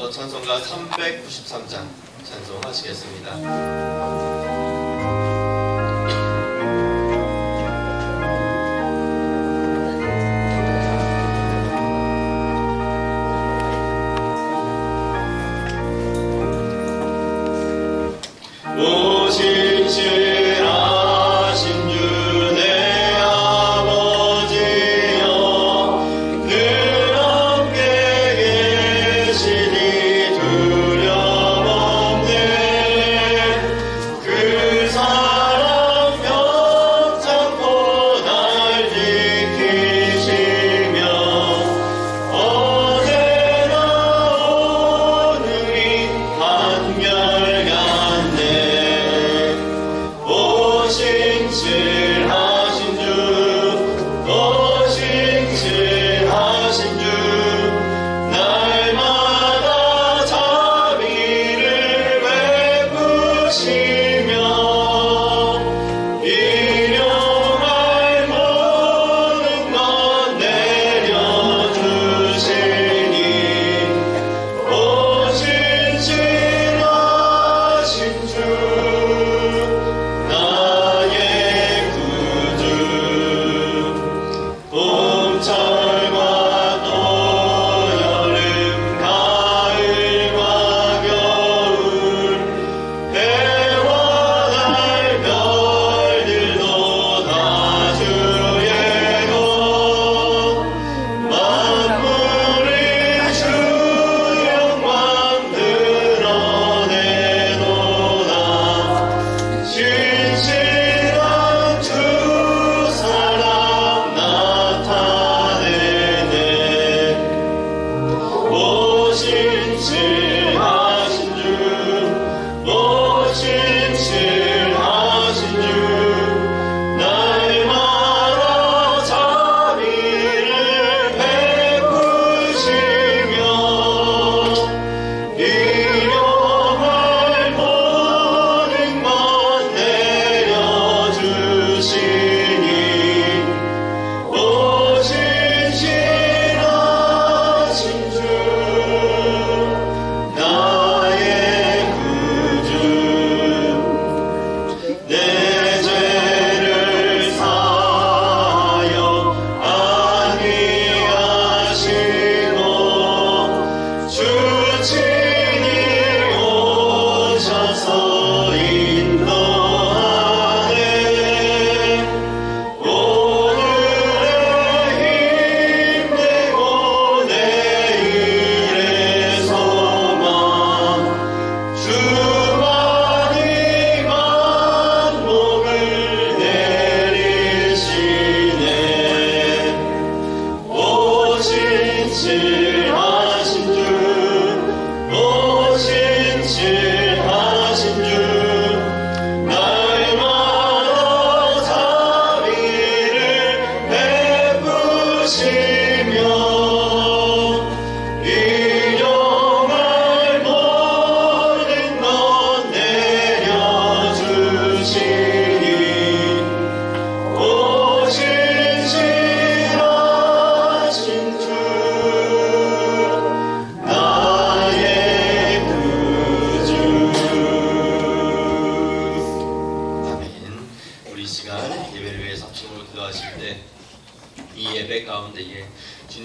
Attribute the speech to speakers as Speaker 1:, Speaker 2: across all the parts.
Speaker 1: 이어서 찬송가 393장 찬송하시겠습니다.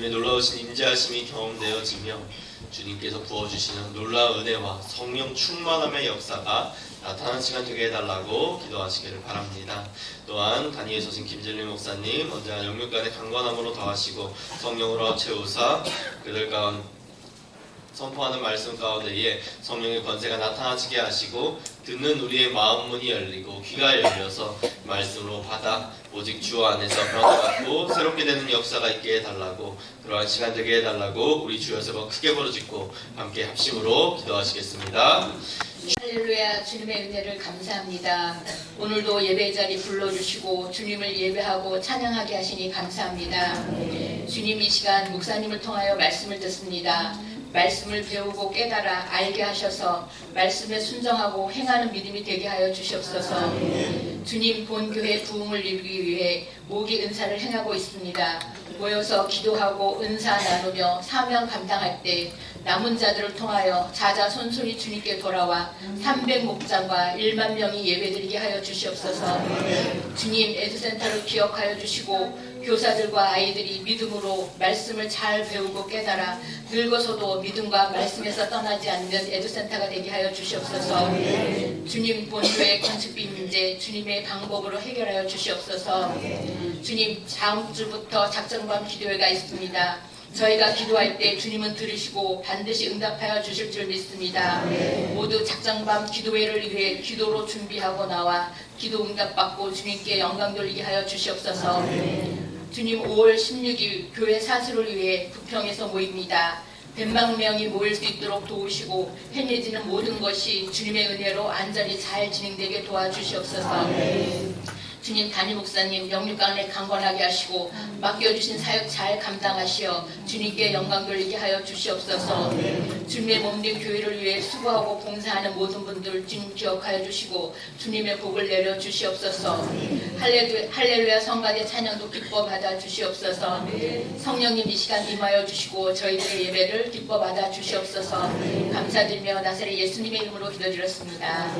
Speaker 2: 주님의 놀라우신 임재하심이 경험되어지며 주님께서 부어주시는 놀라운 은혜와 성령 충만함의 역사가 나타나는 시간 되게 해달라고 기도하시기를 바랍니다. 또한 다니엘 서신 김진리 목사님 언제나 영육간의 강건함으로 더하시고 성령으로 채우사 그들 가운데 선포하는 말씀 가운데에 성령의 권세가 나타나지게 하시고 듣는 우리의 마음 문이 열리고 귀가 열려서 말씀으로 받아 오직 주 안에서 변화받고 새롭게 되는 역사가 있게 해달라고 그러한 시간 되게 해달라고 우리 주여서 더 크게 부르짖고 함께 합심으로 기도하시겠습니다.
Speaker 3: 할렐루야. 주님의 은혜를 감사합니다. 오늘도 예배 자리 불러주시고 주님을 예배하고 찬양하게 하시니 감사합니다. 주님 이 시간 목사님을 통하여 말씀을 듣습니다. 말씀을 배우고 깨달아 알게 하셔서 말씀에 순종하고 행하는 믿음이 되게 하여 주시옵소서. 주님 본교회 부흥을 이루기 위해 모기 은사를 행하고 있습니다. 모여서 기도하고 은사 나누며 사명 감당할 때 남은 자들을 통하여 자자손손이 주님께 돌아와 300목장과 1만 명이 예배드리게 하여 주시옵소서. 주님, 에듀센터를 기억하여 주시고 교사들과 아이들이 믿음으로 말씀을 잘 배우고 깨달아 늙어서도 믿음과 말씀에서 떠나지 않는 에듀센터가 되게 하여 주시옵소서. 주님, 본교의 건축비 문제 주님의 방법으로 해결하여 주시옵소서. 주님, 다음 주부터 작정밤 기도회가 있습니다. 저희가 기도할 때 주님은 들으시고 반드시 응답하여 주실 줄 믿습니다. 모두 작정밤 기도회를 위해 기도로 준비하고 나와 기도 응답받고 주님께 영광 돌리게 하여 주시옵소서. 주님, 5월 16일 교회 사수를 위해 부평에서 모입니다. 100만 명이 모일 수 있도록 도우시고 행해지는 모든 것이 주님의 은혜로 안전히 잘 진행되게 도와주시옵소서. 주님, 담임 목사님 영육간에 강건하게 하시고 맡겨주신 사역 잘 감당하시어 주님께 영광 돌리게 하여 주시옵소서. 주님의 몸된 교회를 위해 수고하고 봉사하는 모든 분들 주님 기억하여 주시고 주님의 복을 내려 주시옵소서. 할렐루야 성가대 찬양도 기뻐 받아 주시옵소서. 성령님 이 시간 임하여 주시고 저희들의 예배를 기뻐 받아 주시옵소서. 감사드리며 나사렛 예수님의 이름으로 기도드렸습니다.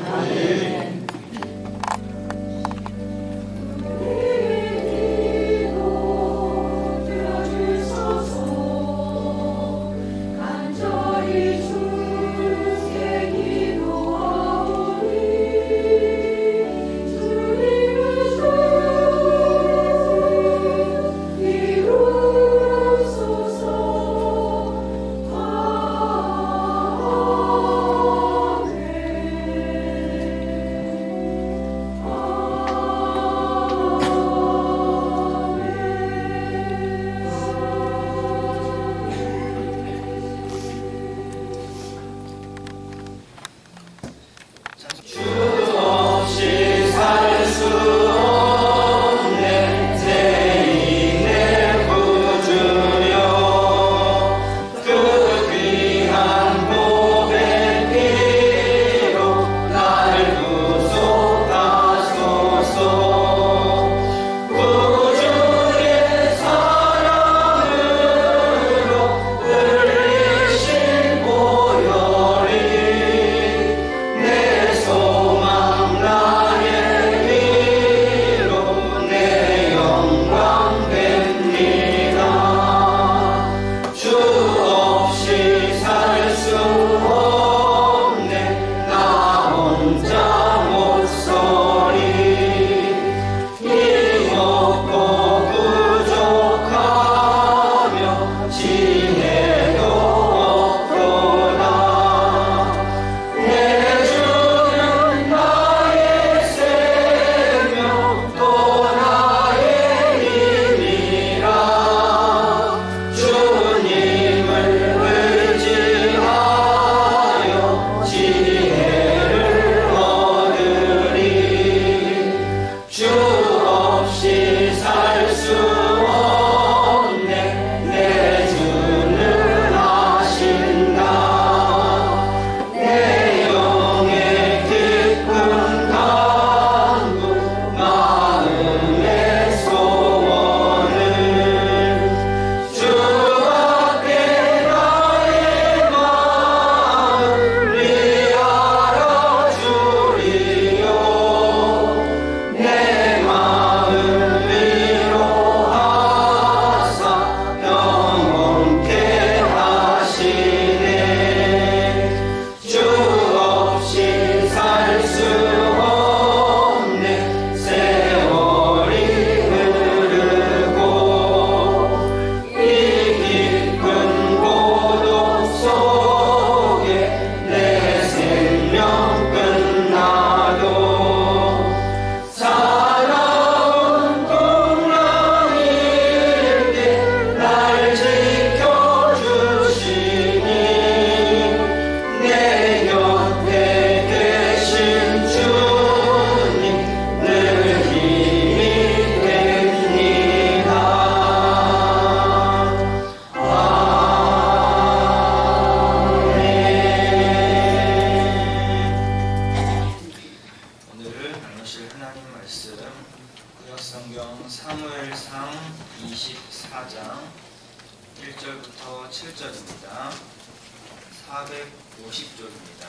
Speaker 4: 50쪽입니다.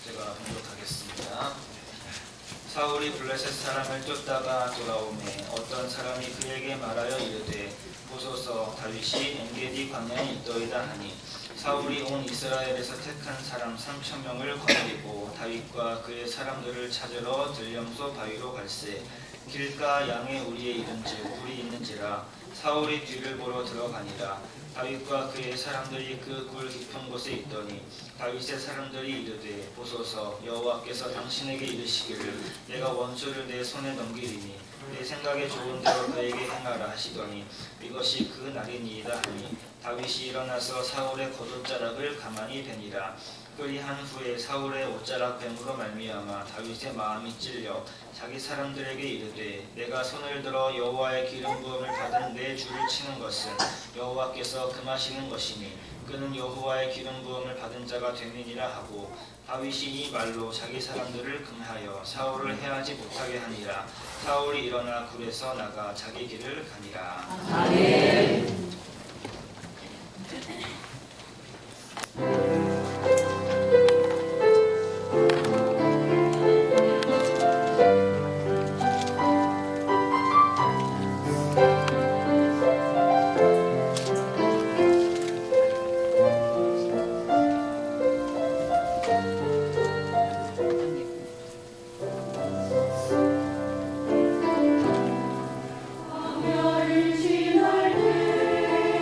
Speaker 4: 제가 봉독하겠습니다. 사울이 블레셋 사람을 쫓다가 돌아오매 어떤 사람이 그에게 말하여 이르되 보소서 다윗이 엔게디 광야에 있더이다 하니 사울이 온 이스라엘에서 택한 사람 3,000명을 거느리고 다윗과 그의 사람들을 찾으러 들령소 바위로 갈새 길가 양의 우리에 이른즉 불이 있는지라 사울이 뒤를 보러 들어가니라. 다윗과 그의 사람들이 그 굴 깊은 곳에 있더니 다윗의 사람들이 이르되 보소서 여호와께서 당신에게 이르시기를 내가 원수를 내 손에 넘기리니 내 생각에 좋은 대로 그에게 행하라 하시더니 이것이 그 날이니이다 하니 다윗이 일어나서 사울의 겉옷자락을 가만히 베니라. 그리한 후에 사울의 옷자락 뱀으로 말미암아 다윗의 마음이 찔려 자기 사람들에게 이르되 내가 손을 들어 여호와의 기름 부음을 받은 내 주를 치는 것은 여호와께서 금하시는 것이니 그는 여호와의 기름 부음을 받은 자가 됨이니라 하고 다윗이 이 말로 자기 사람들을 금하여 사울을 해하지 못하게 하니라. 사울이 일어나 굴에서 나가 자기 길을 가니라.
Speaker 3: 아멘.
Speaker 5: 지날 때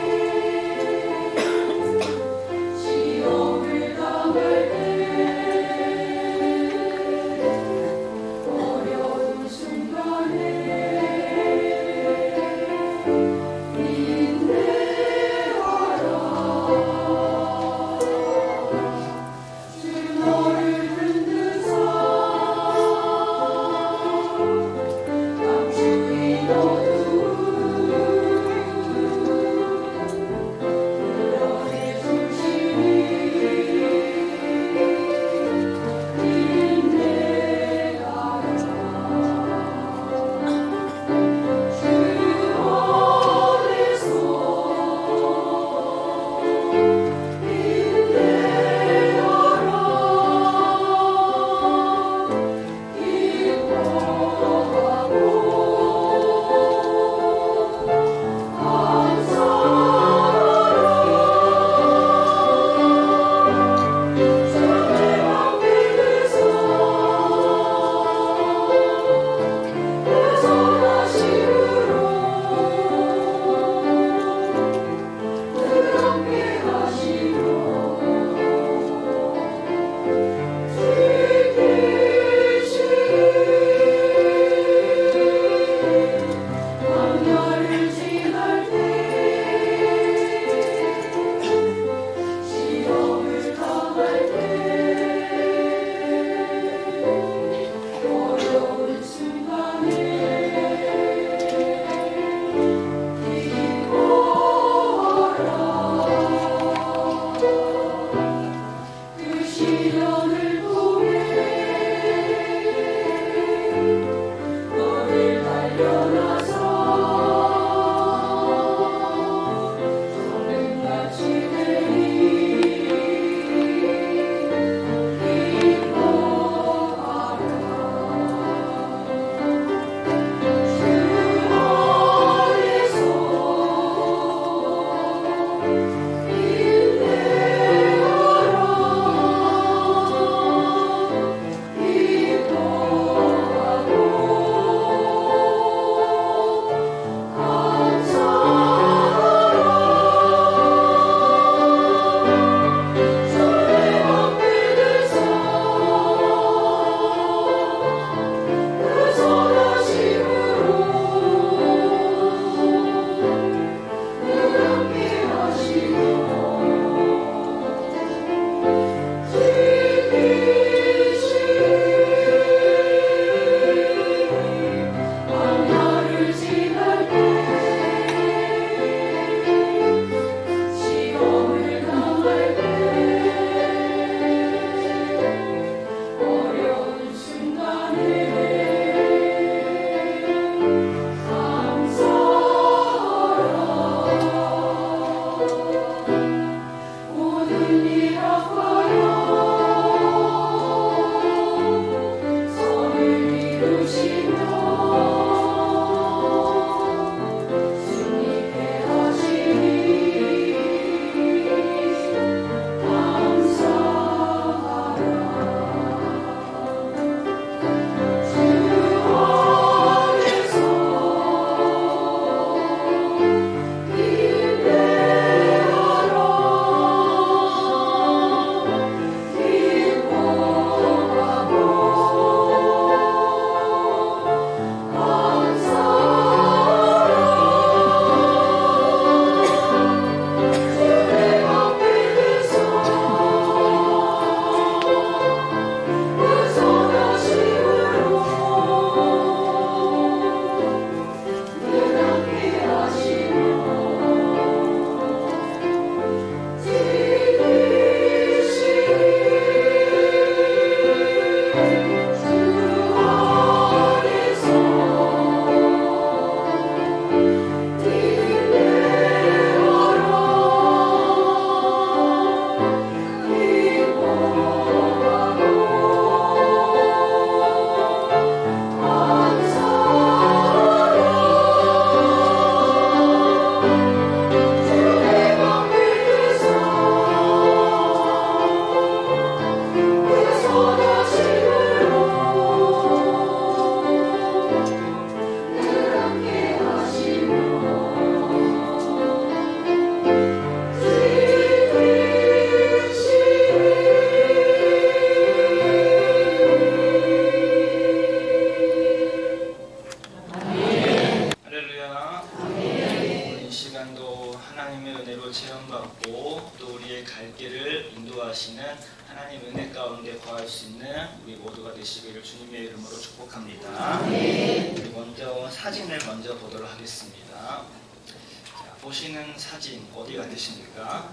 Speaker 4: 복을 체험받고 또 우리의 갈 길을 인도하시는 하나님 은혜 가운데 거할 수 있는 우리 모두가 되시기를 주님의 이름으로 축복합니다. 우리 먼저 사진을 먼저 보도록 하겠습니다. 자, 보시는 사진 어디가 되십니까?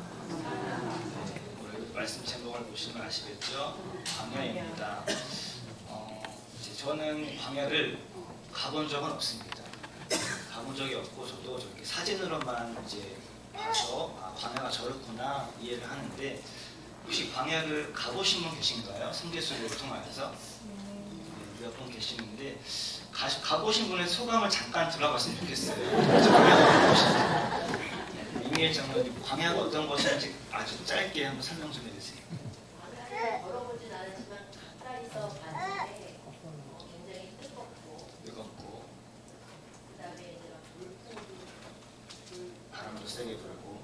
Speaker 4: 우리 말씀 제목을 보시면 아시겠죠? 광야입니다. 저는 광야를 가본 적은 없습니다. 가본 적이 없고 저도 저렇게 사진으로만 이제 봐서 광야가 저렇구나 이해를 하는데 혹시 광야를 가보신 분 계신가요? 성계수를 통하여서 몇 분 계시는데 가보신 분의 소감을 잠깐 들어봤으면 좋겠어요. 이미혜 장로님 광야가 어떤 것인지 아주 짧게 한번 설명 좀 해주세요.
Speaker 5: 걸어보진 않았지만 가까이서 봤는데 굉장히 뜨겁고 그다음에 이제 물고기
Speaker 4: 바람도 세게 불고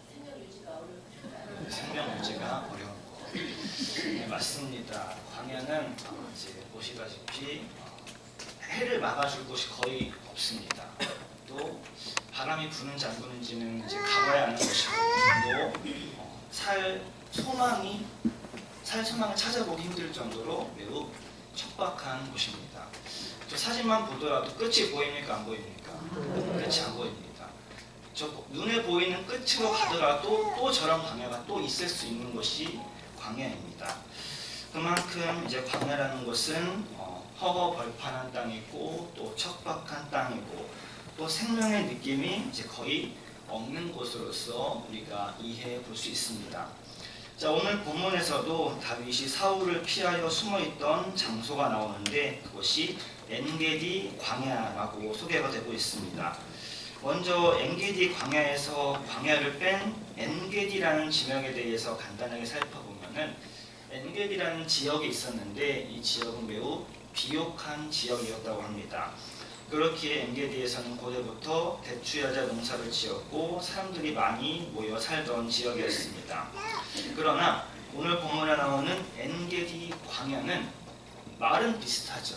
Speaker 5: 생명 유지가 어려운
Speaker 4: 생명 유지가 어려운 거. 네, 맞습니다. 광야는 이제 보시다시피 해를 막아줄 곳이 거의 없습니다. 또 바람이 부는지 안 부는지는 이제 가봐야 하는 것이고 또 살 소망을 찾아보기 힘들 정도로 매우 척박한 곳입니다. 저 사진만 보더라도 끝이 보입니까? 안 보입니까? 끝이 안 보입니다. 저 눈에 보이는 끝으로 가더라도 또 저런 광야가 또 있을 수 있는 것이 광야입니다. 그만큼 이제 광야라는 것은 허허벌판한 땅이고 또 척박한 땅이고 또 생명의 느낌이 이제 거의 없는 곳으로서 우리가 이해해 볼 수 있습니다. 자, 오늘 본문에서도 다윗이 사울을 피하여 숨어있던 장소가 나오는데 그것이 엔게디 광야라고 소개가 되고 있습니다. 먼저 엔게디 광야에서 광야를 뺀 엔게디라는 지명에 대해서 간단하게 살펴보면은 엔게디라는 지역이 있었는데 이 지역은 매우 비옥한 지역이었다고 합니다. 그렇기에 엔게디에서는 고대부터 대추야자 농사를 지었고 사람들이 많이 모여 살던 지역이었습니다. 그러나 오늘 본문에 나오는 엔게디 광야는 말은 비슷하죠.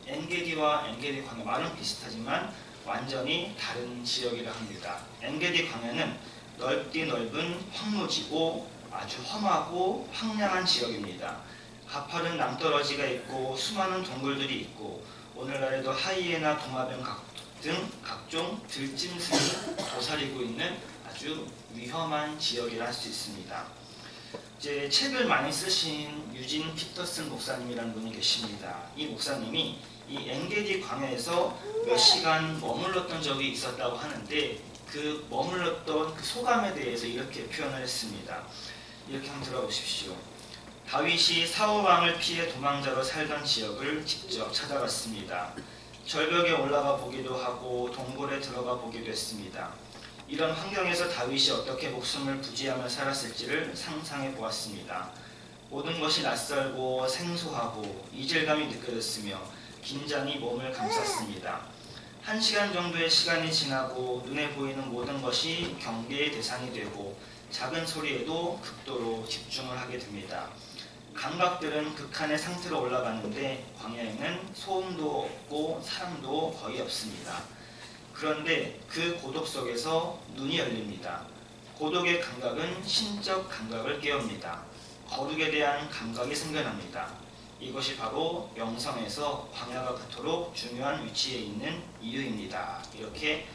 Speaker 4: 엔게디와 엔게디 광야 말은 비슷하지만 완전히 다른 지역이라 합니다. 엔게디 광야는 넓디 넓은 황무지고 아주 험하고 황량한 지역입니다. 가파른 낭떠러지가 있고 수많은 동굴들이 있고 오늘날에도 하이에나 도마뱀 등 각종 들짐승이 도사리고 있는 아주 위험한 지역이라 할 수 있습니다. 이제 책을 많이 쓰신 유진 피터슨 목사님이라는 분이 계십니다. 이 목사님이 이 엔게디 광야에서 몇 시간 머물렀던 적이 있었다고 하는데 그 머물렀던 그 소감에 대해서 이렇게 표현을 했습니다. 이렇게 한번 들어보십시오. 다윗이 사울 왕을 피해 도망자로 살던 지역을 직접 찾아갔습니다. 절벽에 올라가 보기도 하고 동굴에 들어가 보기도 했습니다. 이런 환경에서 다윗이 어떻게 목숨을 부지하며 살았을지를 상상해 보았습니다. 모든 것이 낯설고 생소하고 이질감이 느껴졌으며 긴장이 몸을 감쌌습니다. 1시간 정도의 시간이 지나고 눈에 보이는 모든 것이 경계의 대상이 되고 작은 소리에도 극도로 집중을 하게 됩니다. 감각들은 극한의 상태로 올라가는데 광야에는 소음도 없고 사람도 거의 없습니다. 그런데 그 고독 속에서 눈이 열립니다. 고독의 감각은 신적 감각을 깨웁니다. 거룩에 대한 감각이 생겨납니다. 이것이 바로 영성에서 광야가 그토록 중요한 위치에 있는 이유입니다. 이렇게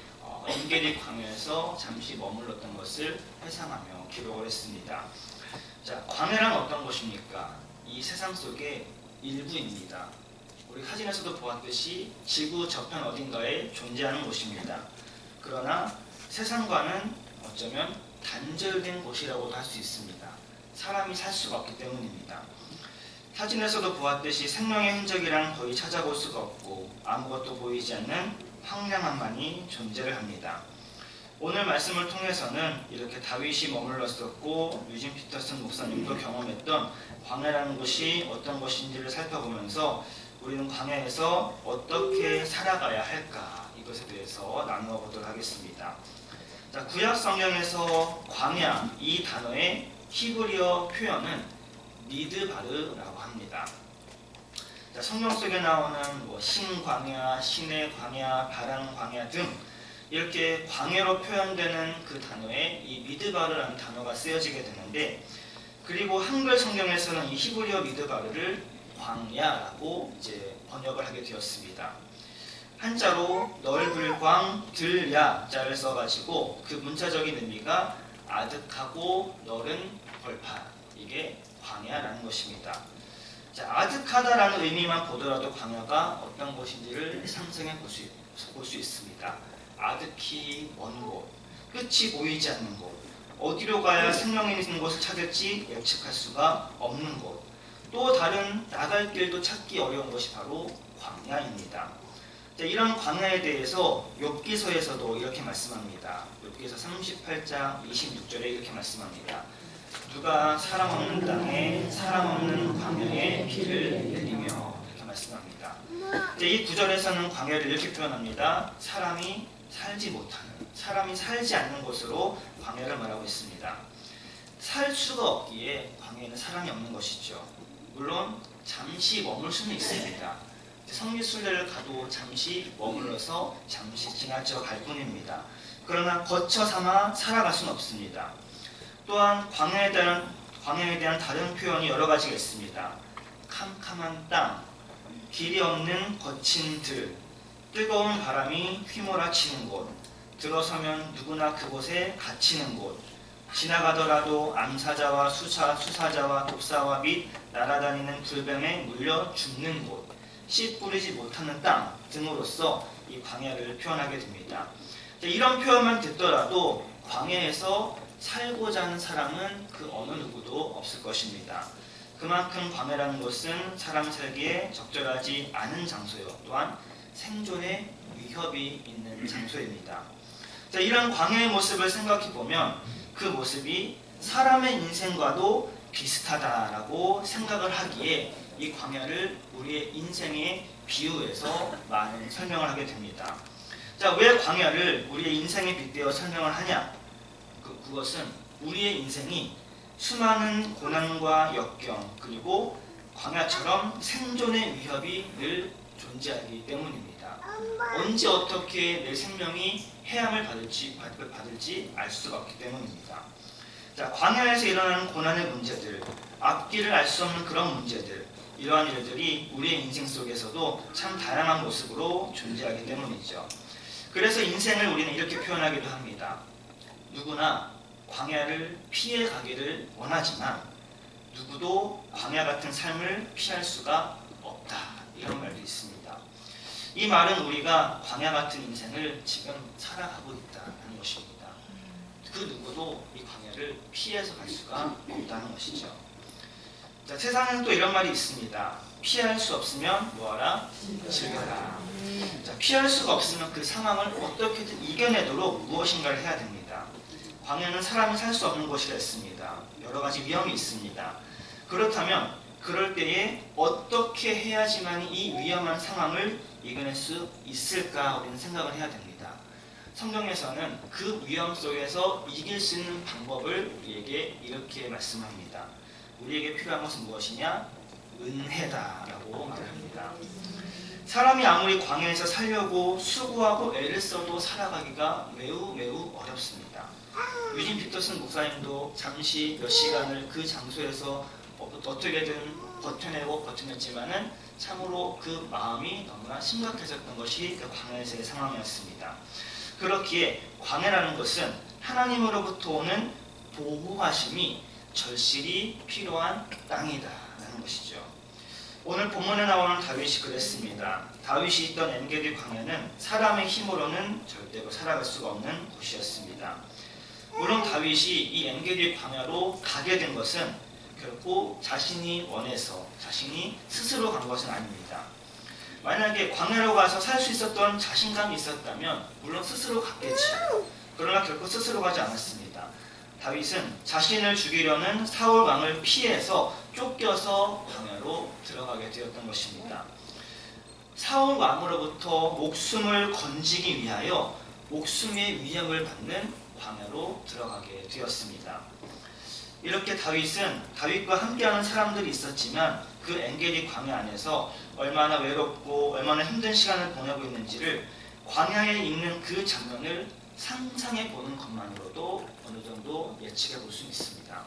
Speaker 4: 엔게디 광야에서 잠시 머물렀던 것을 회상하며 기록을 했습니다. 자, 광야란 어떤 것입니까? 이 세상 속의 일부입니다. 우리 사진에서도 보았듯이 지구 저편 어딘가에 존재하는 곳입니다. 그러나 세상과는 어쩌면 단절된 곳이라고도 할 수 있습니다. 사람이 살 수가 없기 때문입니다. 사진에서도 보았듯이 생명의 흔적이란 거의 찾아볼 수가 없고 아무것도 보이지 않는 황량함만이 존재를 합니다. 오늘 말씀을 통해서는 이렇게 다윗이 머물렀었고 유진 피터슨 목사님도 경험했던 광야라는 곳이 어떤 것인지를 살펴보면서 우리는 광야에서 어떻게 살아가야 할까 이것에 대해서 나누어 보도록 하겠습니다. 자, 구약 성경에서 광야 이 단어의 히브리어 표현은 미드바르라고 합니다. 자, 성경 속에 나오는 신광야, 신의 광야, 바람 광야 등 이렇게 광야로 표현되는 그 단어에 이 미드바르라는 단어가 쓰여지게 되는데, 그리고 한글 성경에서는 이 히브리어 미드바르를 광야라고 이제 번역을 하게 되었습니다. 한자로 넓을 광 들야자를 써가지고 그 문자적인 의미가 아득하고 넓은 벌판, 이게 광야라는 것입니다. 자, 아득하다라는 의미만 보더라도 광야가 어떤 곳인지를 상상해 볼 수 있습니다. 아득히 먼 곳, 끝이 보이지 않는 곳, 어디로 가야 생명이 있는 곳을 찾을지 예측할 수가 없는 곳, 또 다른 나갈 길도 찾기 어려운 것이 바로 광야입니다. 자, 이런 광야에 대해서 욥기서에서도 이렇게 말씀합니다. 욥기서 38장 26절에 이렇게 말씀합니다. 누가 사람 없는 땅에 사람 없는 광야에 길을 내리며, 이렇게 말씀합니다. 이 구절에서는 광야를 이렇게 표현합니다. 사람이 살지 못하는, 사람이 살지 않는 곳으로 광야를 말하고 있습니다. 살 수가 없기에 광야에는 사람이 없는 것이죠. 물론 잠시 머물 수는 있습니다. 성지순례를 가도 잠시 머물러서 잠시 지나쳐 갈 뿐입니다. 그러나 거쳐 삼아 살아갈 수는 없습니다. 또한 광야에 대한 다른 표현이 여러 가지가 있습니다. 캄캄한 땅, 길이 없는 거친 들, 뜨거운 바람이 휘몰아치는 곳, 들어서면 누구나 그곳에 갇히는 곳, 지나가더라도 암사자와 수사자와 독사와 및 날아다니는 불뱀에 물려 죽는 곳, 씨 뿌리지 못하는 땅 등으로서 이 광야를 표현하게 됩니다. 이런 표현만 듣더라도 광야에서 살고자 하는 사람은 그 어느 누구도 없을 것입니다. 그만큼 광야라는 곳은 사람 살기에 적절하지 않은 장소요, 또한 생존의 위협이 있는 장소입니다. 자, 이런 광야의 모습을 생각해 보면 그 모습이 사람의 인생과도 비슷하다라고 생각을 하기에 이 광야를 우리의 인생에 비유해서 많은 설명을 하게 됩니다. 자, 왜 광야를 우리의 인생에 빗대어 설명을 하냐? 그것은 우리의 인생이 수많은 고난과 역경, 그리고 광야처럼 생존의 위협이 늘 존재하기 때문입니다. 언제 어떻게 내 생명이 해함을 받을지 알 수가 없기 때문입니다. 자, 광야에서 일어나는 고난의 문제들, 앞길을 알 수 없는 그런 문제들, 이러한 일들이 우리의 인생 속에서도 참 다양한 모습으로 존재하기 때문이죠. 그래서 인생을 우리는 이렇게 표현하기도 합니다. 누구나 광야를 피해 가기를 원하지만 누구도 광야 같은 삶을 피할 수가 없다, 이런 말도 있습니다. 이 말은 우리가 광야 같은 인생을 지금 살아가고 있다는 것입니다. 그 누구도 이 광야를 피해서 갈 수가 없다는 것이죠. 자, 세상에는 또 이런 말이 있습니다. 피할 수 없으면 뭐하라? 즐겨라. 자, 피할 수가 없으면 그 상황을 어떻게든 이겨내도록 무엇인가를 해야 됩니다. 광야는 사람이 살 수 없는 곳이라 했습니다. 여러 가지 위험이 있습니다. 그렇다면 그럴 때에 어떻게 해야지만 이 위험한 상황을 이겨낼 수 있을까 우리는 생각을 해야 됩니다. 성경에서는 그 위험 속에서 이길 수 있는 방법을 우리에게 이렇게 말씀합니다. 우리에게 필요한 것은 무엇이냐? 은혜다라고 말합니다. 사람이 아무리 광야에서 살려고 수고하고 애를 써도 살아가기가 매우 어렵습니다. 유진 피터슨 목사님도 잠시 몇 시간을 그 장소에서 어떻게든 버텨냈지만은 참으로 그 마음이 너무나 심각해졌던 것이 그 광야에서의 상황이었습니다. 그렇기에 광야라는 것은 하나님으로부터 오는 보호하심이 절실히 필요한 땅이다라는 것이죠. 오늘 본문에 나오는 다윗이 그랬습니다. 다윗이 있던 엔게디 광야는 사람의 힘으로는 절대로 살아갈 수가 없는 곳이었습니다. 물론 다윗이 이 엔게디 광야로 가게 된 것은 결코 자신이 원해서 자신이 스스로 간 것은 아닙니다. 만약에 광야로 가서 살 수 있었던 자신감이 있었다면 물론 스스로 갔겠지. 그러나 결코 스스로 가지 않았습니다. 다윗은 자신을 죽이려는 사울 왕을 피해서 쫓겨서 광야로 들어가게 되었던 것입니다. 사울 왕으로부터 목숨을 건지기 위하여 목숨의 위협을 받는 광야로 들어가게 되었습니다. 이렇게 다윗과 함께하는 사람들이 있었지만 그 엔게디 광야 안에서 얼마나 외롭고 얼마나 힘든 시간을 보내고 있는지를 광야에 있는 그 장면을 상상해 보는 것만으로도 어느 정도 예측해 볼 수 있습니다.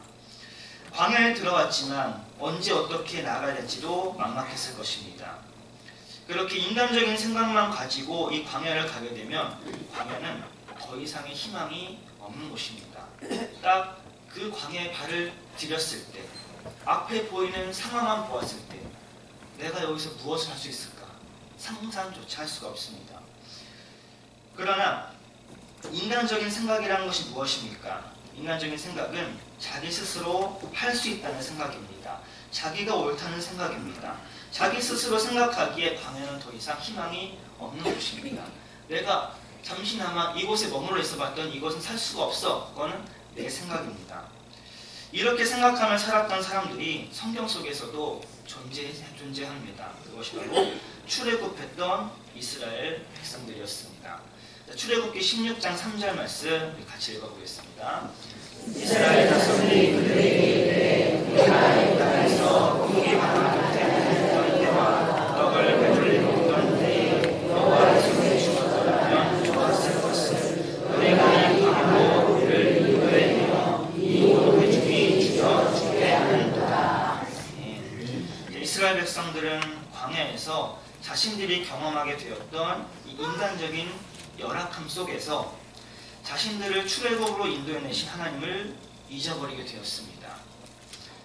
Speaker 4: 광야에 들어왔지만 언제 어떻게 나가야 될지도 막막했을 것입니다. 그렇게 인간적인 생각만 가지고 이 광야를 가게 되면 광야는 더 이상의 희망이 없는 곳입니다. 딱 그 광야에 발을 디뎠을 때, 앞에 보이는 상황만 보았을 때 내가 여기서 무엇을 할 수 있을까? 상상조차 할 수가 없습니다. 그러나 인간적인 생각이라는 것이 무엇입니까? 인간적인 생각은 자기 스스로 할 수 있다는 생각입니다. 자기가 옳다는 생각입니다. 자기 스스로 생각하기에 광야는 더 이상 희망이 없는 곳입니다. 내가 잠시나마 이곳에 머물러 있어봤더니 이곳은 살 수가 없어. 그거는 내 생각입니다. 이렇게 생각하며 살았던 사람들이 성경 속에서도 존재합니다. 그것이 바로 출애굽했던 이스라엘 백성들이었습니다. 출애굽기 16장 3절 말씀 같이 읽어보겠습니다. 이스라엘 자손이 그들에게 이르되 우리가 이 땅에서 고기 하나 되는 때와 떡을 배불리 먹던 때에 여호와의 손에 주었더라면 좋았을 것을 너희가 이 광야로 우리를 인도하며 이 모든 중이 죽여주게 하는도다. 이스라엘 백성들은 광야에서 자신들이 경험하게 되었던 이 인간적인 열악함 속에서 자신들을 출애굽으로 인도해내신 하나님을 잊어버리게 되었습니다.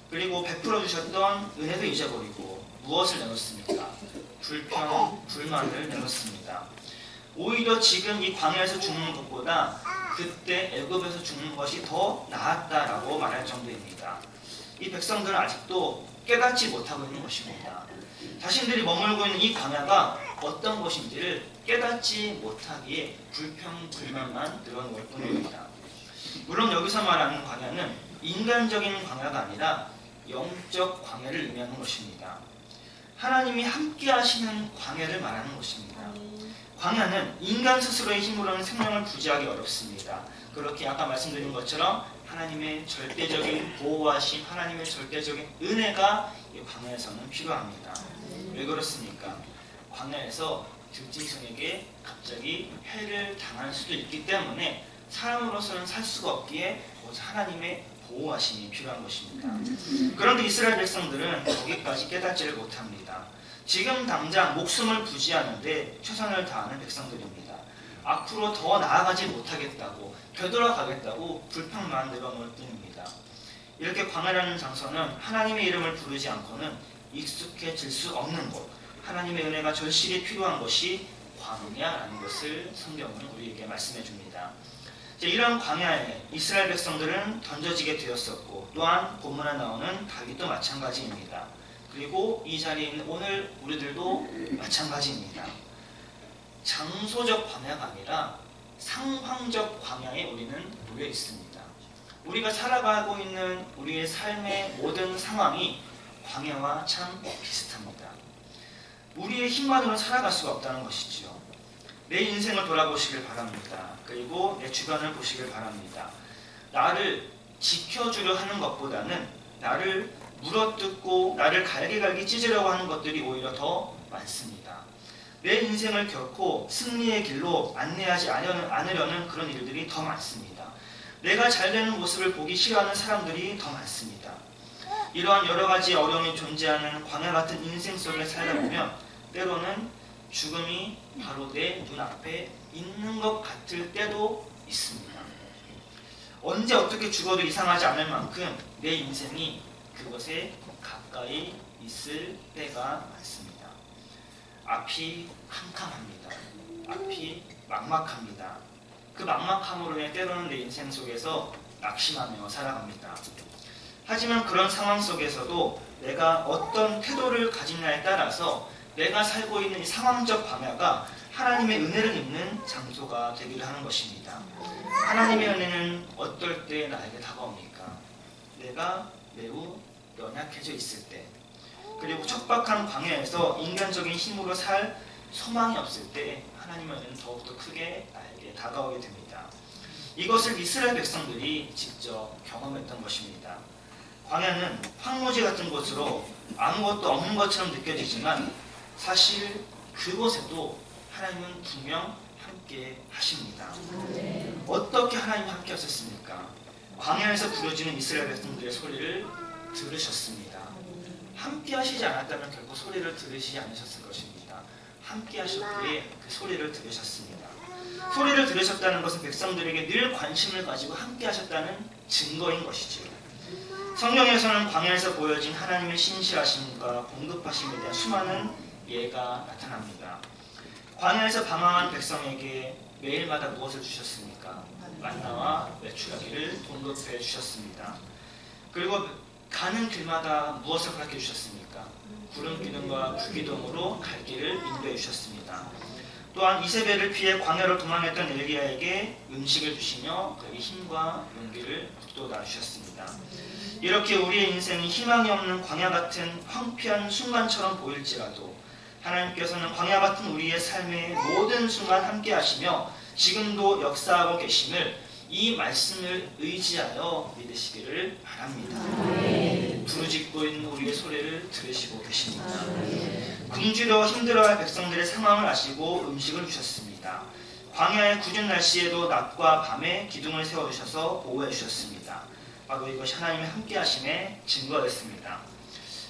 Speaker 4: 그리고 베풀어 주셨던 은혜도 잊어버리고 무엇을 내놓습니까? 불평, 불만을 내놓습니다. 오히려 지금 이 광야에서 죽는 것보다 그때 애굽에서 죽는 것이 더 나았다라고 말할 정도입니다. 이 백성들은 아직도 깨닫지 못하고 있는 것입니다. 자신들이 머물고 있는 이 광야가 어떤 것인지를 깨닫지 못하기에 불평, 불만만 늘어놓을 뿐입니다. 물론 여기서 말하는 광야는 인간적인 광야가 아니라 영적 광야를 의미하는 것입니다. 하나님이 함께 하시는 광야를 말하는 것입니다. 광야는 인간 스스로의 힘으로는 생명을 부지하기 어렵습니다. 그렇게 아까 말씀드린 것처럼 하나님의 절대적인 보호하심, 하나님의 절대적인 은혜가 이 광야에서는 필요합니다. 왜 그렇습니까? 광야에서 들짐승에게 갑자기 해를 당할 수도 있기 때문에 사람으로서는 살 수가 없기에 하나님의 보호하심이 필요한 것입니다. 그런데 이스라엘 백성들은 거기까지 깨닫지를 못합니다. 지금 당장 목숨을 부지하는데 최선을 다하는 백성들입니다. 앞으로 더 나아가지 못하겠다고, 되돌아가겠다고 불평만 늘어놓을 뿐입니다. 이렇게 광야라는 장소는 하나님의 이름을 부르지 않고는 익숙해질 수 없는 곳, 하나님의 은혜가 절실히 필요한 것이 광야라는 것을 성경은 우리에게 말씀해 줍니다. 이런 광야에 이스라엘 백성들은 던져지게 되었었고, 또한 본문에 나오는 다윗도 마찬가지입니다. 그리고 이 자리에 있는 오늘 우리들도 마찬가지입니다. 장소적 광야가 아니라 상황적 광야에 우리는 놓여 있습니다. 우리가 살아가고 있는 우리의 삶의 모든 상황이 광야와 참 비슷합니다. 우리의 힘만으로 살아갈 수가 없다는 것이죠. 내 인생을 돌아보시길 바랍니다. 그리고 내 주변을 보시길 바랍니다. 나를 지켜주려 하는 것보다는 나를 물어뜯고 나를 갈기갈기 찢으려고 하는 것들이 오히려 더 많습니다. 내 인생을 결코 승리의 길로 안내하지 않으려는 그런 일들이 더 많습니다. 내가 잘되는 모습을 보기 싫어하는 사람들이 더 많습니다. 이러한 여러 가지 어려움이 존재하는 광야 같은 인생 속에 살다 보면 때로는 죽음이 바로 내 눈앞에 있는 것 같을 때도 있습니다. 언제 어떻게 죽어도 이상하지 않을 만큼 내 인생이 그것에 가까이 있을 때가 많습니다. 앞이 캄캄합니다. 앞이 막막합니다. 그 막막함으로 인해 때로는 내 인생 속에서 낙심하며 살아갑니다. 하지만 그런 상황 속에서도 내가 어떤 태도를 가지냐에 따라서 내가 살고 있는 이 상황적 광야가 하나님의 은혜를 입는 장소가 되기를 하는 것입니다. 하나님의 은혜는 어떨 때 나에게 다가옵니까? 내가 매우 연약해져 있을 때, 그리고 척박한 광야에서 인간적인 힘으로 살 소망이 없을 때 하나님의 은혜는 더욱더 크게 나에게 다가오게 됩니다. 이것을 이스라엘 백성들이 직접 경험했던 것입니다. 광야는 황무지 같은 곳으로 아무것도 없는 것처럼 느껴지지만 사실 그곳에도 하나님은 분명 함께 하십니다. 어떻게 하나님이 함께 하셨습니까? 광야에서 부르짖는 이스라엘 백성들의 소리를 들으셨습니다. 함께 하시지 않았다면 결국 소리를 들으시지 않으셨을 것입니다. 함께 하셨기에 그 소리를 들으셨습니다. 소리를 들으셨다는 것은 백성들에게 늘 관심을 가지고 함께 하셨다는 증거인 것이지요. 성경에서는 광야에서 보여진 하나님의 신실하심과 공급하심에 대한 수많은 예가 나타납니다. 광야에서 방황한 백성에게 매일마다 무엇을 주셨습니까? 만나와 메추라기를 공급해 주셨습니다. 그리고 가는 길마다 무엇을 허락해 주셨습니까? 구름 기둥과 불기둥으로 갈 길을 인도해 주셨습니다. 또한 이세벨을 피해 광야로 도망했던 엘리야에게 음식을 주시며 그에게 힘과 용기를 북돋아 주셨습니다. 이렇게 우리의 인생이 희망이 없는 광야 같은 황폐한 순간처럼 보일지라도 하나님께서는 광야 같은 우리의 삶의 모든 순간 함께 하시며 지금도 역사하고 계심을 이 말씀을 의지하여 믿으시기를 바랍니다. 부르짖고 있는 우리의 소리를 들으시고 계십니다. 굶주려 힘들어할 백성들의 상황을 아시고 음식을 주셨습니다. 광야의 굳은 날씨에도 낮과 밤에 기둥을 세워주셔서 보호해 주셨습니다. 바로 이것이 하나님의 함께 하심의 증거였습니다.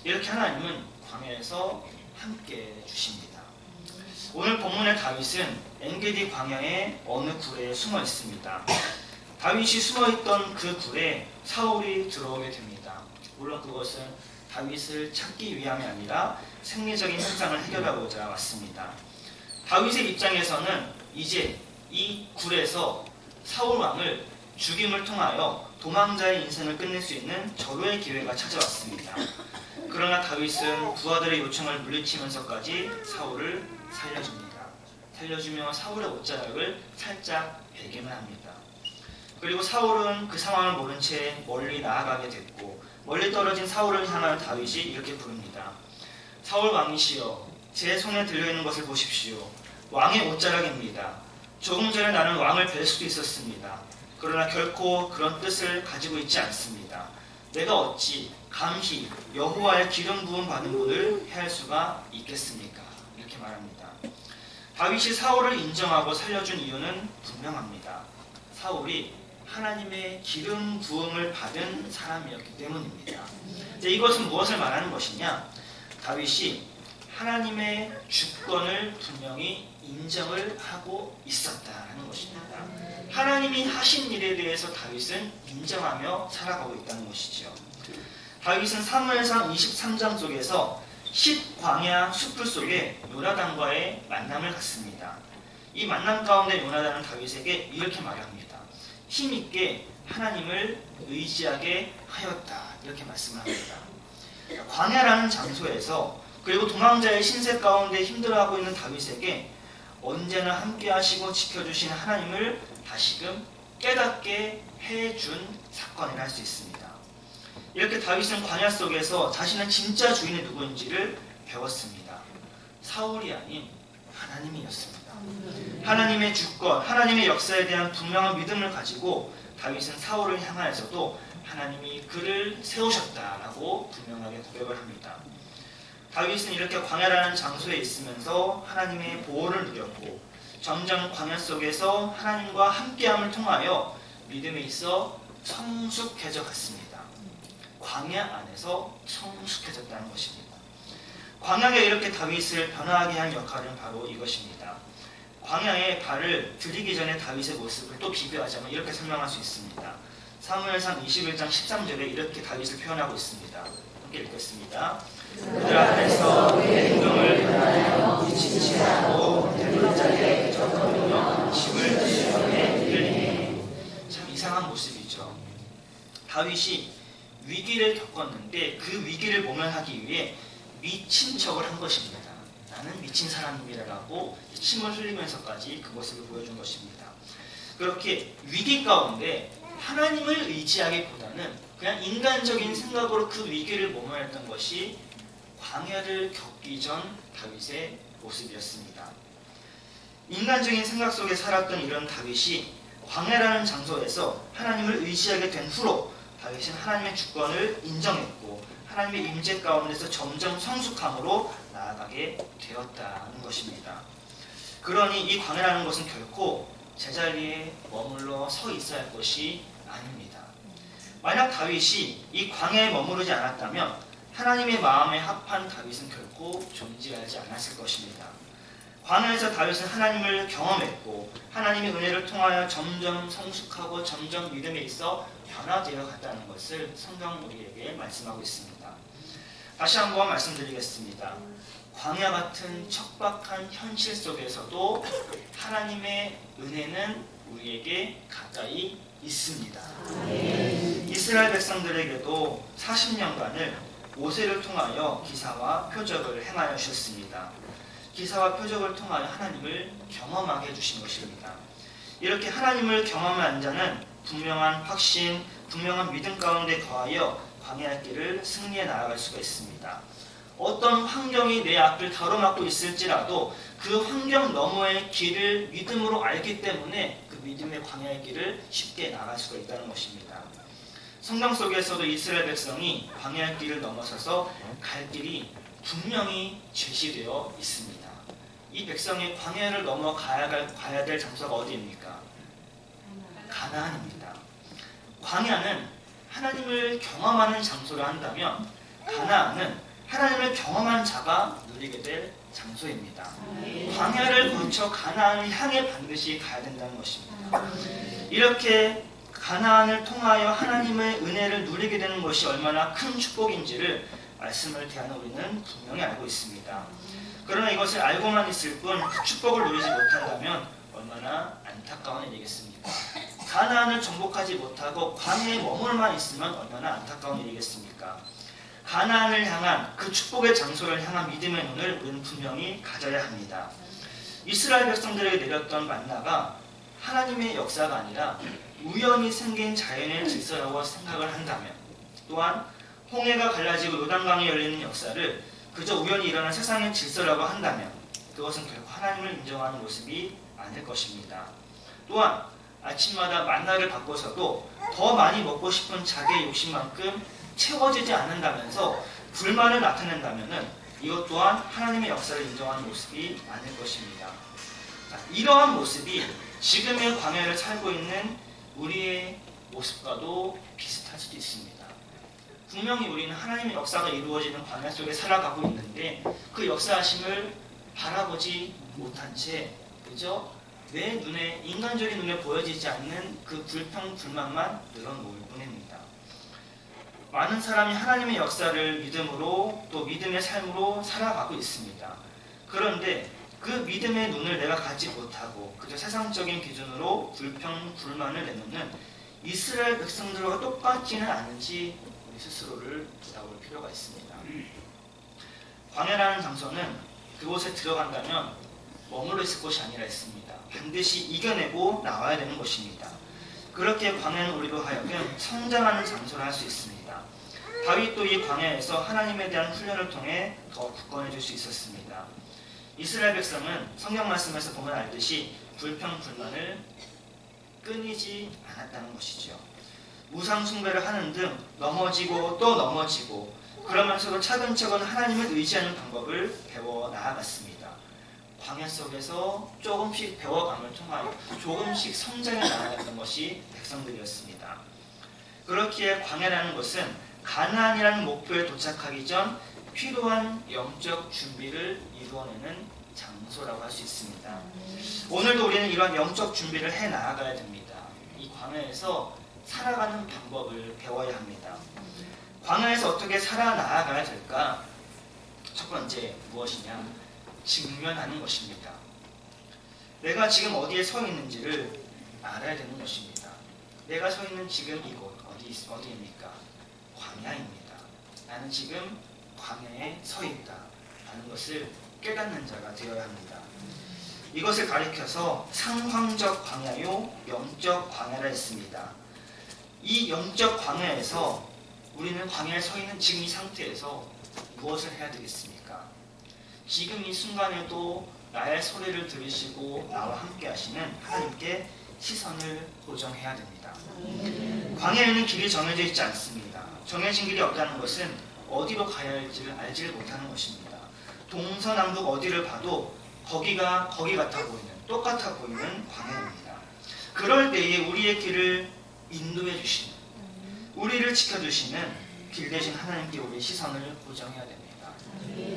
Speaker 4: 이렇게 하나님은 광야에서 함께 주십니다. 오늘 본문의 다윗은 엔게디 광야의 어느 굴에 숨어 있습니다. 다윗이 숨어있던 그 굴에 사울이 들어오게 됩니다. 물론 그것은 다윗을 찾기 위함이 아니라 생리적인 현상을 해결하고자 왔습니다. 다윗의 입장에서는 이제 이 굴에서 사울 왕을 죽임을 통하여 도망자의 인생을 끝낼 수 있는 절호의 기회가 찾아왔습니다. 그러나 다윗은 부하들의 요청을 물리치면서까지 사울을 살려줍니다. 살려주며 사울의 옷자락을 살짝 베기만 합니다. 그리고 사울은 그 상황을 모른 채 멀리 나아가게 됐고 멀리 떨어진 사울을 향하여 다윗이 이렇게 부릅니다. 사울 왕이시여, 제 손에 들려있는 것을 보십시오. 왕의 옷자락입니다. 조금 전에 나는 왕을 뵐 수도 있었습니다. 그러나 결코 그런 뜻을 가지고 있지 않습니다. 내가 어찌 감히 여호와의 기름 부음 받은 분을 해할 수가 있겠습니까? 이렇게 말합니다. 다윗이 사울을 인정하고 살려준 이유는 분명합니다. 사울이 하나님의 기름 부음을 받은 사람이었기 때문입니다. 이것은 무엇을 말하는 것이냐? 다윗이 하나님의 주권을 분명히 인정을 하고 있었다는 것입니다. 하나님이 하신 일에 대해서 다윗은 인정하며 살아가고 있다는 것이죠. 다윗은 사무엘상 23장 속에서 싯광야 숲풀 속에 요나단과의 만남을 갖습니다. 이 만남 가운데 요나단은 다윗에게 이렇게 말합니다. 힘있게 하나님을 의지하게 하였다. 이렇게 말씀을 합니다. 광야라는 장소에서 그리고 도망자의 신세 가운데 힘들어하고 있는 다윗에게 언제나 함께 하시고 지켜주시는 하나님을 다시금 깨닫게 해준 사건이라 할 수 있습니다. 이렇게 다윗은 광야 속에서 자신의 진짜 주인이 누구인지를 배웠습니다. 사울이 아닌 하나님이었습니다. 하나님의 주권, 하나님의 역사에 대한 분명한 믿음을 가지고 다윗은 사울을 향하여서도 하나님이 그를 세우셨다라고 분명하게 고백을 합니다. 다윗은 이렇게 광야라는 장소에 있으면서 하나님의 보호를 누렸고 점점 광야 속에서 하나님과 함께함을 통하여 믿음에 있어 성숙해져 갔습니다. 광야 안에서 성숙해졌다는 것입니다. 광야에 이렇게 다윗을 변화하게 한 역할은 바로 이것입니다. 광야에 발을 들이기 전에 다윗의 모습을 또 비교하자면 이렇게 설명할 수 있습니다. 사무엘상 21장 13절에 이렇게 다윗을 표현하고 있습니다. 함께 읽겠습니다. 그들 앞에서 그의 행동을 변하여 지치지 않고 대문자에 적거리며 짐을 지시하게 들리니 참 이상한 모습이죠. 다윗이 위기를 겪었는데 그 위기를 모면하기 위해 미친 척을 한 것입니다. 나는 미친 사람이라고 침을 흘리면서까지 그 모습을 보여준 것입니다. 그렇게 위기 가운데 하나님을 의지하기보다는 그냥 인간적인 생각으로 그 위기를 모면했던 것이 광야를 겪기 전 다윗의 모습이었습니다. 인간적인 생각 속에 살았던 이런 다윗이 광야라는 장소에서 하나님을 의지하게 된 후로 다윗은 하나님의 주권을 인정했고 하나님의 임재 가운데서 점점 성숙함으로 나아가게 되었다는 것입니다. 그러니 이 광야라는 것은 결코 제자리에 머물러 서 있어야 할 것이 아닙니다. 만약 다윗이 이 광야에 머무르지 않았다면 하나님의 마음에 합한 다윗은 결코 존재하지 않았을 것입니다. 광야에서 다윗은 하나님을 경험했고 하나님의 은혜를 통하여 점점 성숙하고 점점 믿음에 있어 변화되어 갔다는 것을 성경 우리에게 말씀하고 있습니다. 다시 한번 말씀드리겠습니다. 광야 같은 척박한 현실 속에서도 하나님의 은혜는 우리에게 가까이 있습니다. 이스라엘 백성들에게도 40년간을 모세를 통하여 기사와 표적을 행하여 주셨습니다. 기사와 표적을 통하여 하나님을 경험하게 해주신 것입니다. 이렇게 하나님을 경험한 자는 분명한 확신, 분명한 믿음 가운데 거하여 광야의 길을 승리해 나아갈 수가 있습니다. 어떤 환경이 내 앞을 가로막고 있을지라도 그 환경 너머의 길을 믿음으로 알기 때문에 그 믿음의 광야의 길을 쉽게 나갈 수가 있다는 것입니다. 성경 속에서도 이스라엘 백성이 광야의 길을 넘어서서 갈 길이 분명히 제시되어 있습니다. 이 백성이 광야를 넘어 가야 될 장소가 어디입니까? 가나안입니다. 광야는 하나님을 경험하는 장소를 한다면 가나안은 하나님을 경험한 자가 누리게 될 장소입니다. 광야를 거쳐 가나안을 향해 반드시 가야 된다는 것입니다. 이렇게 가나안을 통하여 하나님의 은혜를 누리게 되는 것이 얼마나 큰 축복인지를 말씀을 대하는 우리는 분명히 알고 있습니다. 그러나 이것을 알고만 있을 뿐 그 축복을 누리지 못한다면 얼마나 안타까운 일이겠습니까? 가나안을 정복하지 못하고 광야에 머물만 있으면 얼마나 안타까운 일이겠습니까? 가나안을 향한 그 축복의 장소를 향한 믿음의 눈을 우리는 분명히 가져야 합니다. 이스라엘 백성들에게 내렸던 만나가 하나님의 역사가 아니라 우연히 생긴 자연의 질서라고 생각을 한다면, 또한 홍해가 갈라지고 요단강이 열리는 역사를 그저 우연히 일어난 세상의 질서라고 한다면 그것은 결코 하나님을 인정하는 모습이 아닐 것입니다. 또한 아침마다 만나를 받고서도 더 많이 먹고 싶은 자기의 욕심만큼 채워지지 않는다면서 불만을 나타낸다면 이것 또한 하나님의 역사를 인정하는 모습이 아닐 것입니다. 이러한 모습이 지금의 광야를 살고 있는 우리의 모습과도 비슷할 수도 있습니다. 분명히 우리는 하나님의 역사가 이루어지는 광야 속에 살아가고 있는데 그 역사하심을 바라보지 못한 채 그저 내 눈에, 인간적인 눈에 보여지지 않는 그 불평, 불만만 늘어놓을 뿐입니다. 많은 사람이 하나님의 역사를 믿음으로 또 믿음의 삶으로 살아가고 있습니다. 그런데 그 믿음의 눈을 내가 갖지 못하고 그저 세상적인 기준으로 불평, 불만을 내놓는 이스라엘 백성들과 똑같지는 않은지 우리 스스로를 돌아볼 필요가 있습니다. 광야라는 장소는 그곳에 들어간다면 머물러 있을 곳이 아니라 있습니다. 반드시 이겨내고 나와야 되는 것입니다. 그렇게 광야는 우리로 하여금 성장하는 장소를 할 수 있습니다. 다윗도 이 광야에서 하나님에 대한 훈련을 통해 더 굳건해질 수 있었습니다. 이스라엘 백성은 성경 말씀에서 보면 알듯이 불평, 불만을 끊이지 않았다는 것이죠. 우상 숭배를 하는 등 넘어지고 또 넘어지고 그러면서도 차근차근 하나님을 의지하는 방법을 배워 나아갔습니다. 광야 속에서 조금씩 배워감을 통하여 조금씩 성장해 나아갔던 것이 백성들이었습니다. 그렇기에 광야라는 것은 가나안이라는 목표에 도착하기 전 필요한 영적 준비를 이루어내는 장소라고 할 수 있습니다. 오늘도 우리는 이러한 영적 준비를 해 나아가야 됩니다. 이 광야에서 살아가는 방법을 배워야 합니다. 광야에서 어떻게 살아나아가야 될까? 첫 번째 무엇이냐? 직면하는 것입니다. 내가 지금 어디에 서 있는지를 알아야 되는 것입니다. 내가 서 있는 지금 이곳 어디입니까? 광야입니다. 나는 지금 광야에 서 있다 라는 것을 깨닫는 자가 되어야 합니다. 이것을 가리켜서 상황적 광야요 영적 광야라 했습니다. 이 영적 광야에서 우리는 광야에 서 있는 지금 이 상태에서 무엇을 해야 되겠습니까? 지금 이 순간에도 나의 소리를 들으시고 나와 함께 하시는 하나님께 시선을 고정해야 됩니다. 광야에는 길이 정해져 있지 않습니다. 정해진 길이 없다는 것은 어디로 가야 할지를 알지를 못하는 것입니다. 동서남북 어디를 봐도 거기가 거기 같아 보이는, 똑같아 보이는 광야입니다. 그럴 때에 우리의 길을 인도해 주시는, 우리를 지켜주시는 길 대신 하나님께 우리의 시선을 고정해야 됩니다.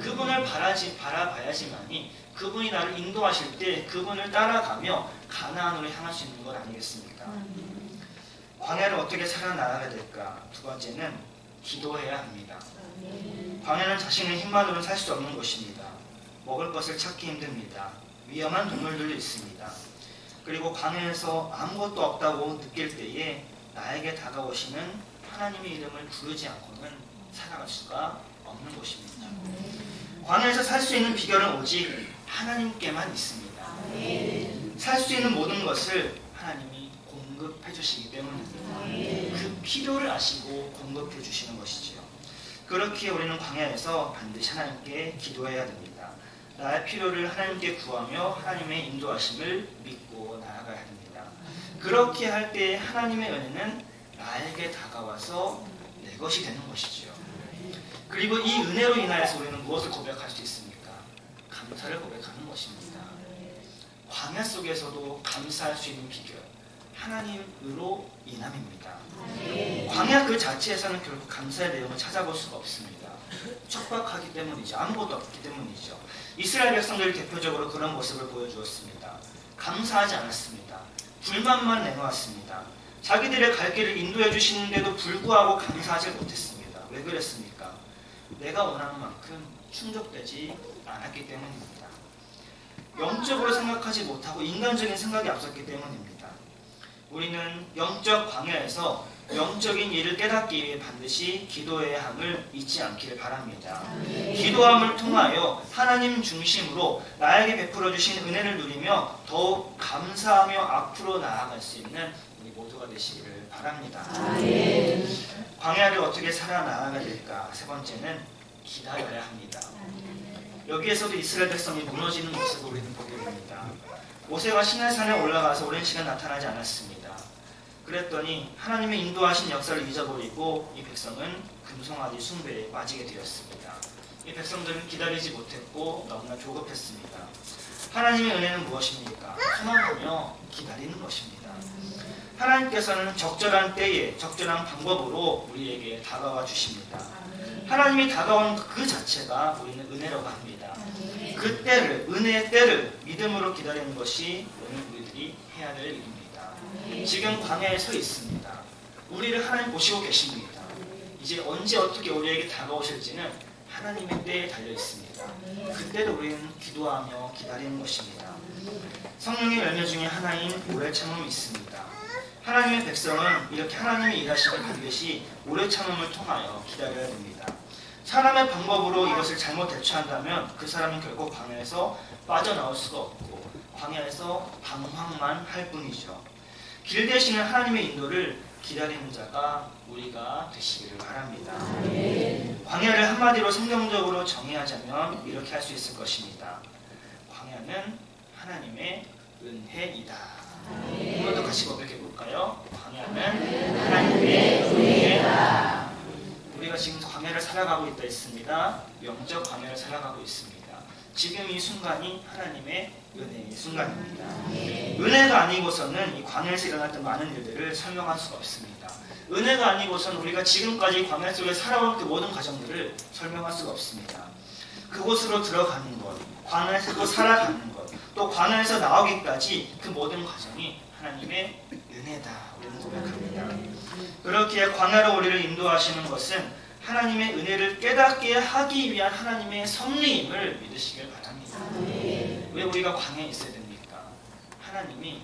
Speaker 4: 그분을 바라봐야지만이 그분이 나를 인도하실 때 그분을 따라가며 가나안으로 향할 수 있는 것 아니겠습니까? 광야를 어떻게 살아나가야 될까? 두 번째는 기도해야 합니다. 광야는 자신의 힘만으로는 살 수 없는 곳입니다. 먹을 것을 찾기 힘듭니다. 위험한 동물들도 있습니다. 그리고 광야에서 아무것도 없다고 느낄 때에 나에게 다가오시는 하나님의 이름을 부르지 않고는 살아갈 수가 없는 곳입니다. 광야에서 살 수 있는 비결은 오직 하나님께만 있습니다. 살 수 있는 모든 것을 하나님이 공급해 주시기 때문입니다. 그 필요를 아시고 공급해 주시는 것이지요. 그렇기에 우리는 광야에서 반드시 하나님께 기도해야 됩니다. 나의 필요를 하나님께 구하며 하나님의 인도하심을 믿고 나아가야 합니다. 그렇게 할 때 하나님의 은혜는 나에게 다가와서 내 것이 되는 것이지요. 그리고 이 은혜로 인하여서 우리는 무엇을 고백할 수 있습니까? 감사를 고백하는 것입니다. 광야 속에서도 감사할 수 있는 비결, 하나님으로 인함입니다. 광야 그 자체에서는 결국 감사의 내용을 찾아볼 수가 없습니다. 척박하기 때문이죠. 아무것도 없기 때문이죠. 이스라엘 백성들이 대표적으로 그런 모습을 보여주었습니다. 감사하지 않았습니다. 불만만 내놓았습니다. 자기들의 갈 길을 인도해 주시는데도 불구하고 감사하지 못했습니다. 왜 그랬습니까? 내가 원하는 만큼 충족되지 않았기 때문입니다. 영적으로 생각하지 못하고 인간적인 생각이 앞섰기 때문입니다. 우리는 영적 광야에서 영적인 일을 깨닫기 위해 반드시 기도해야 함을 잊지 않기를 바랍니다. 기도함을 통하여 하나님 중심으로 나에게 베풀어 주신 은혜를 누리며 더욱 감사하며 앞으로 나아갈 수 있는 우리 모두가 되시기를 바랍니다. 광야를 어떻게 살아나가야 될까? 세 번째는 기다려야 합니다. 여기에서도 이스라엘 백성이 무너지는 모습을 우리는 보게 됩니다. 모세가 시내산에 올라가서 오랜 시간 나타나지 않았습니다. 그랬더니 하나님의 인도하신 역사를 잊어버리고 이 백성은 금송아지 숭배에 빠지게 되었습니다. 이 백성들은 기다리지 못했고 너무나 조급했습니다. 하나님의 은혜는 무엇입니까? 소망하며 기다리는 것입니다. 하나님께서는 적절한 때에 적절한 방법으로 우리에게 다가와 주십니다. 하나님이 다가온 그 자체가 우리는 은혜라고 합니다. 그 때를, 은혜의 때를 믿음으로 기다리는 것이 오늘 우리들이 해야 될 일입니다. 지금 광야에 서 있습니다. 우리를 하나님 보시고 계십니다. 이제 언제 어떻게 우리에게 다가오실지는 하나님의 때에 달려 있습니다. 그때를 우리는 기도하며 기다리는 것입니다. 성령의 열매 중에 하나인 오래 참음이 있습니다. 하나님의 백성은 이렇게 하나님의 일하심을 반드시 오래 참음을 통하여 기다려야 됩니다. 사람의 방법으로 이것을 잘못 대처한다면 그 사람은 결국 광야에서 빠져나올 수가 없고 광야에서 방황만 할 뿐이죠. 길 대신에 하나님의 인도를 기다리는 자가 우리가 되시기를 바랍니다. 광야를 한마디로 성경적으로 정의하자면 이렇게 할 수 있을 것입니다. 광야는 하나님의 은혜이다. 한 번 더 같이 고백해 볼까요? 광야는 하나님의 은혜이다. 우리가 지금 광야를 살아가고 있다 했습니다. 영적 광야를 살아가고 있습니다. 지금 이 순간이 하나님의 은혜의 순간입니다. 은혜가 아니고서는 이 광야에서 일어났던 많은 일들을 설명할 수가 없습니다. 은혜가 아니고서는 우리가 지금까지 광야 속에 살아온 그 모든 과정들을 설명할 수가 없습니다. 그곳으로 들어가는 것, 광야에서 또 살아가는 것, 또 광야에서 나오기까지 그 모든 과정이 하나님의 은혜다. 우리는 고백합니다. 그렇기에 광야로 우리를 인도하시는 것은 하나님의 은혜를 깨닫게 하기 위한 하나님의 섭리임을 믿으시길 바랍니다. 왜 우리가 광야에 있어야 됩니까? 하나님이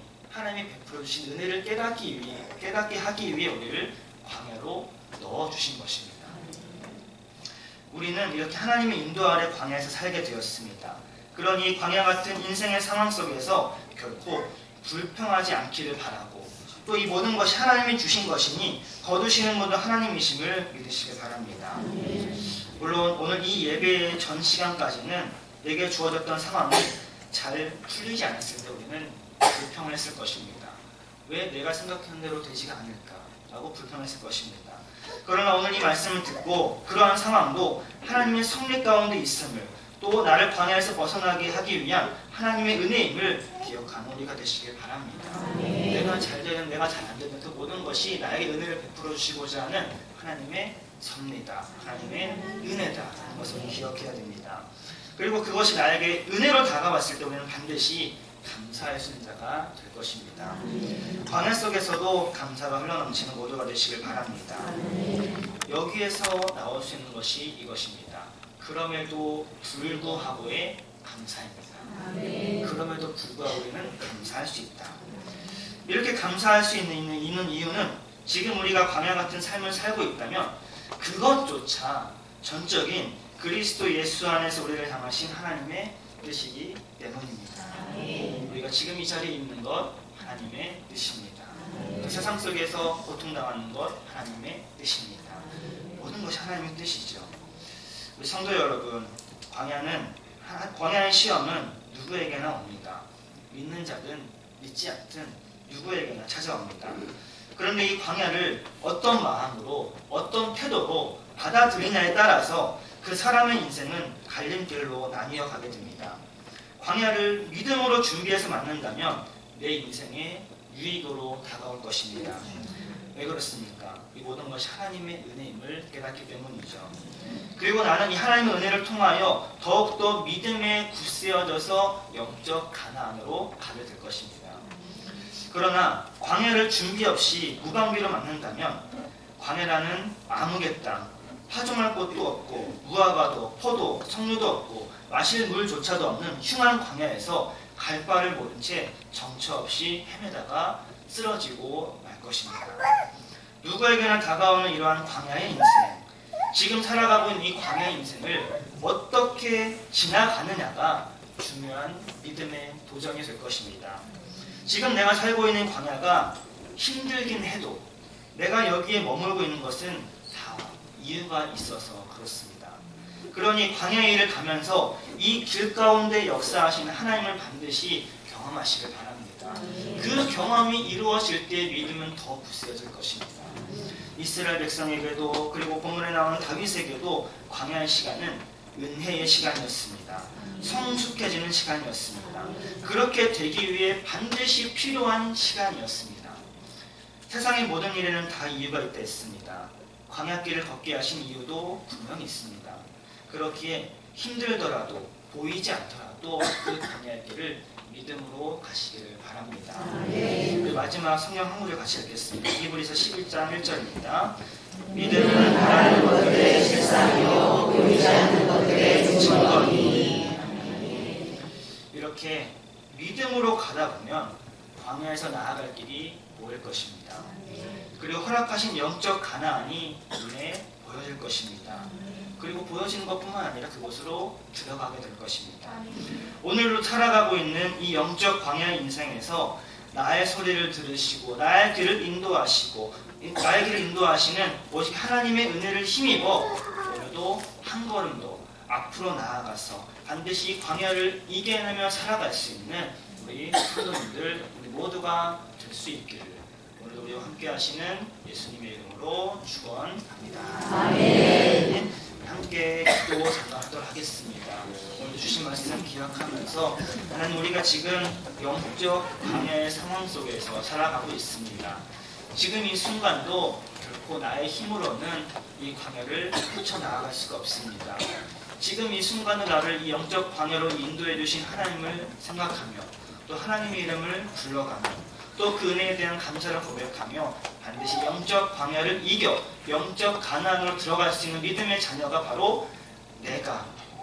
Speaker 4: 베풀어 주신 은혜를 깨닫게 하기 위해 우리를 광야로 넣어주신 것입니다. 우리는 이렇게 하나님의 인도 아래 광야에서 살게 되었습니다. 그러니 광야 같은 인생의 상황 속에서 결코 불평하지 않기를 바라고 또 이 모든 것이 하나님이 주신 것이니 거두시는 분도 하나님이심을 믿으시길 바랍니다. 물론 오늘 이 예배의 전 시간까지는 내게 주어졌던 상황이 잘 풀리지 않았을 때 우리는 불평을 했을 것입니다. 왜 내가 생각하는 대로 되지가 않을까? 라고 불평했을 것입니다. 그러나 오늘 이 말씀을 듣고 그러한 상황도 하나님의 섭리 가운데 있음을 또 나를 광야에서 벗어나게 하기 위한 하나님의 은혜임을 기억하는 우리가 되시길 바랍니다. 내가 잘 되든 내가 잘 안 되든 그 모든 것이 나에게 은혜를 베풀어 주시고자 하는 하나님의 섭리다, 하나님의 은혜다 하는 것을 기억해야 됩니다. 그리고 그것이 나에게 은혜로 다가왔을 때 우리는 반드시 감사의 순자가 될 것입니다. 광야 속에서도 감사가 흘러넘치는 모두가 되시길 바랍니다. 여기에서 나올 수 있는 것이 이것입니다. 그럼에도 불구하고의 감사입니다. 그럼에도 불구하고 우리는 감사할 수 있다. 이렇게 감사할 수 있는 이유는 지금 우리가 광야 같은 삶을 살고 있다면 그것조차 전적인 그리스도 예수 안에서 우리를 향하신 하나님의 뜻이기 때문입니다. 우리가 지금 이 자리에 있는 것 하나님의 뜻입니다. 그 세상 속에서 고통당하는 것 하나님의 뜻입니다. 모든 것이 하나님의 뜻이죠. 우리 성도 여러분, 광야의 시험은 누구에게나 옵니다. 믿는 자든 믿지 않든 누구에게나 찾아옵니다. 그런데 이 광야를 어떤 마음으로 어떤 태도로 받아들이냐에 따라서 그 사람의 인생은 갈림길로 나뉘어 가게 됩니다. 광야를 믿음으로 준비해서 맞는다면 내 인생의 유익으로 다가올 것입니다. 왜 그렇습니까? 이 모든 것이 하나님의 은혜임을 깨닫기 때문이죠. 그리고 나는 이 하나님의 은혜를 통하여 더욱더 믿음에 굳세어져서 영적 가나안으로 가게 될 것입니다. 그러나 광야를 준비 없이 무방비로 맞는다면 광야라는 암흑의 땅, 파종할 곳도 없고 무화과도 포도, 석류도 없고 마실 물조차도 없는 흉한 광야에서 갈 바를 모른 채 정처 없이 헤매다가 쓰러지고 말 것입니다. 누구에게나 다가오는 이러한 광야의 인생, 지금 살아가고 있는 이 광야의 인생을 어떻게 지나가느냐가 중요한 믿음의 도전이 될 것입니다. 지금 내가 살고 있는 광야가 힘들긴 해도 내가 여기에 머물고 있는 것은 다 이유가 있어서 그렇습니다. 그러니 광야의 일을 가면서 이 길 가운데 역사하시는 하나님을 반드시 경험하시길 바랍니다. 그 경험이 이루어질 때 믿음은 더 굳세어질 것입니다. 이스라엘 백성에게도 그리고 본문에 나오는 다윗에게도 광야의 시간은 은혜의 시간이었습니다. 성숙해지는 시간이었습니다. 그렇게 되기 위해 반드시 필요한 시간이었습니다. 세상의 모든 일에는 다 이유가 있다 했습니다. 광야길을 걷게 하신 이유도 분명히 있습니다. 그렇기에 힘들더라도 보이지 않더라도 그 광야의 길을 믿음으로 가시기를 바랍니다. 그 마지막 성경 한 구절 같이 읽겠습니다. 히브리서 11장 1절입니다. 믿음은 바라는 것들의 실상이요 보이지 않는 것들의 증거니. 이렇게 믿음으로 가다 보면 광야에서 나아갈 길이 보일 것입니다. 그리고 허락하신 영적 가나안이 눈에 보여질 것입니다. 그리고 보여지는 것뿐만 아니라 그곳으로 들어가게 될 것입니다. 오늘로 살아가고 있는 이 영적 광야의 인생에서 나의 소리를 들으시고 나의 길을 인도하시는 오직 하나님의 은혜를 힘입어 오늘도 한 걸음도 앞으로 나아가서 반드시 광야를 이겨내며 살아갈 수 있는 우리 성도님들 우리 모두가 될 수 있기를 오늘도 우리와 함께 하시는 예수님의 이름으로 축원합니다. 아멘. 함께 기도 전하도록 하겠습니다. 오늘 주신 말씀 기억하면서 하나님, 우리가 지금 영적 광야의 상황 속에서 살아가고 있습니다. 지금 이 순간도 결코 나의 힘으로는 이 광야를 헤쳐나아갈 수가 없습니다. 지금 이 순간은 나를 이 영적 광야로 인도해 주신 하나님을 생각하며 또 하나님의 이름을 불러가며 또 그 은혜에 대한 감사를 고백하며 반드시 영적 광야를 이겨 영적 가나안으로 들어갈 수 있는 믿음의 자녀가 바로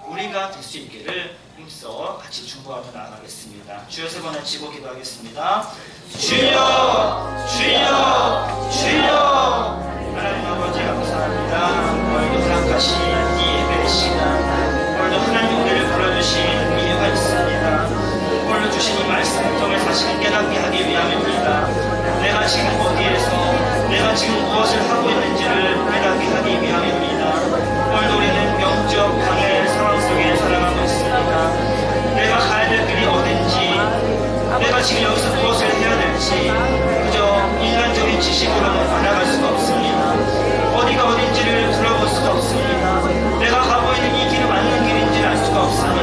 Speaker 4: 우리가 될 수 있기를 힘써 같이 중보하며 나아가겠습니다. 주여 세 번 외치고 기도하겠습니다. 주여, 주여, 주여. 하나님 아버지 감사합니다. 오늘도 허락하신 이 예배의 시간, 오늘도 하나님 우리를 불러주신 이유가 있습니다. 오늘 주신 이 말씀을 통해 사실을 깨닫게 하기 위함입니다. 내가 지금 어디에서 내가 지금 무엇을 하고 있는지를 깨닫게 하기 위함입니다. 오늘도 우리는 영적 광야의 상황 속에 살아가고 있습니다. 내가 가야 될 길이 어딘지, 내가 지금 여기서 무엇을 해야 될지 그저 인간적인 지식으로는 알아갈 수가 없습니다. 어디가 어딘지를 들어볼 수가 없습니다. 내가 가고 있는 이 길이 맞는 길인지를 알 수가 없습니다.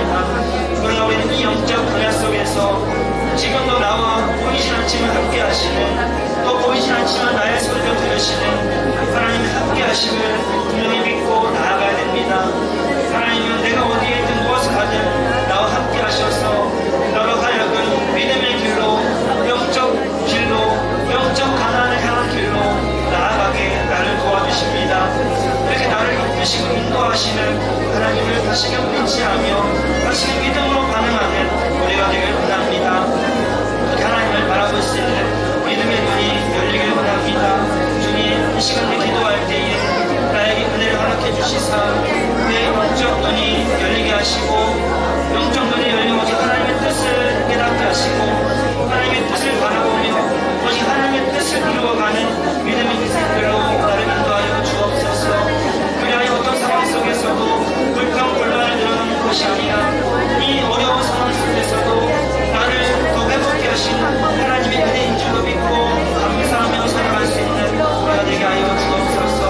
Speaker 4: 지금도 나와 보이진 않지만 함께 하시는, 또 보이진 않지만 나의 소리를 들으시는 하나님의 함께 하심을 분명히 믿고 나아가야 됩니다. 하나님은 내가 어디에 있든 무엇을 하든 나와 함께 하셔서 너로 하여금 믿음의 길로, 영적 길로, 영적 가난을 향한 길로 나아가게 나를 도와주십니다. 이렇게 나를 이끄시고 인도하시는 하나님을 다시금 의지하며 다시금 믿음으로 반응하는 우리가 되길 원합니다. 그렇게 하나님을 바라볼 수 있는 믿음의 눈이 열리길 원합니다. 주님, 이 시간에 기도할 때에 나에게 은혜를 허락해 주시사 내 영적 눈이 열리게 하시고, 영적 눈이 열려 오직 하나님의 뜻을 깨닫게 하시고, 하나님의 뜻을 바라보며 오직 하나님의 뜻을 이루어가는 믿음의 인생들로 나를 인도하여 주옵소서. 그리하여 어떤 상황 속에서도 불평불만을 늘어놓는 것이 아니라 이 어려운 상황 속에서도 나를 더 회복케 하시는 하나님의 은혜인 줄로 믿고 감사하며 살아갈 수 있는 우리가 되게 하여 주옵소서.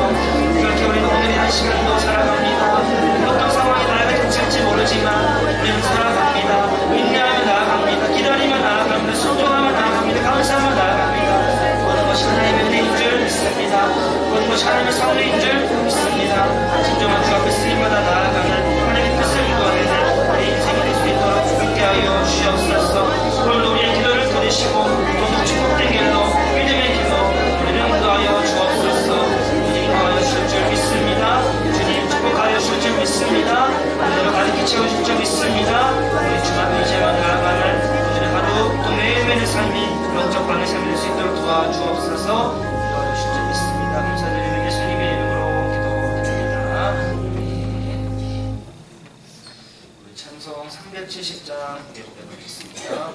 Speaker 4: 그렇게 우리는 오늘의 한 시간도 살아갑니다. 어떤 상황이 나에게 닥칠지 모르지만 우리는 살아갑니다. 인내하며 나아갑니다. 기다리며 나아갑니다. 순종하며 나아갑니다. 감사하며 나아갑니다. 모든 것이 하나님의 은혜인 줄 믿습니다. 모든 것이 하나님의 성례인 줄 믿습니다. 진정한 주 앞에 쓰임받아 나아가는 하나님의 뜻을 이루어내는 우리 인생이 될 수 있도록 함께 하여 주옵소서. 오늘도 우리의 기도를 들으시고 또 축복된 길로, 믿음의 길로 우리를 인도하여 주옵소서. 주님 인도하여 주실 줄 믿습니다. 주님 축복하여 주실 줄 믿습니다. 오늘도 가득히 채워주실 줄 믿습니다. 우리 주만 의지하며 나아가는 오늘의 하루 또 매일매일의 삶이 영적 방의 삶이 될 수 있도록 도와주옵소서. 인도하여 주실 줄 믿습니다. 감사드리는 예수님의 이름으로 기도드립니다. 우리 찬송 370장 예배드리겠습니다.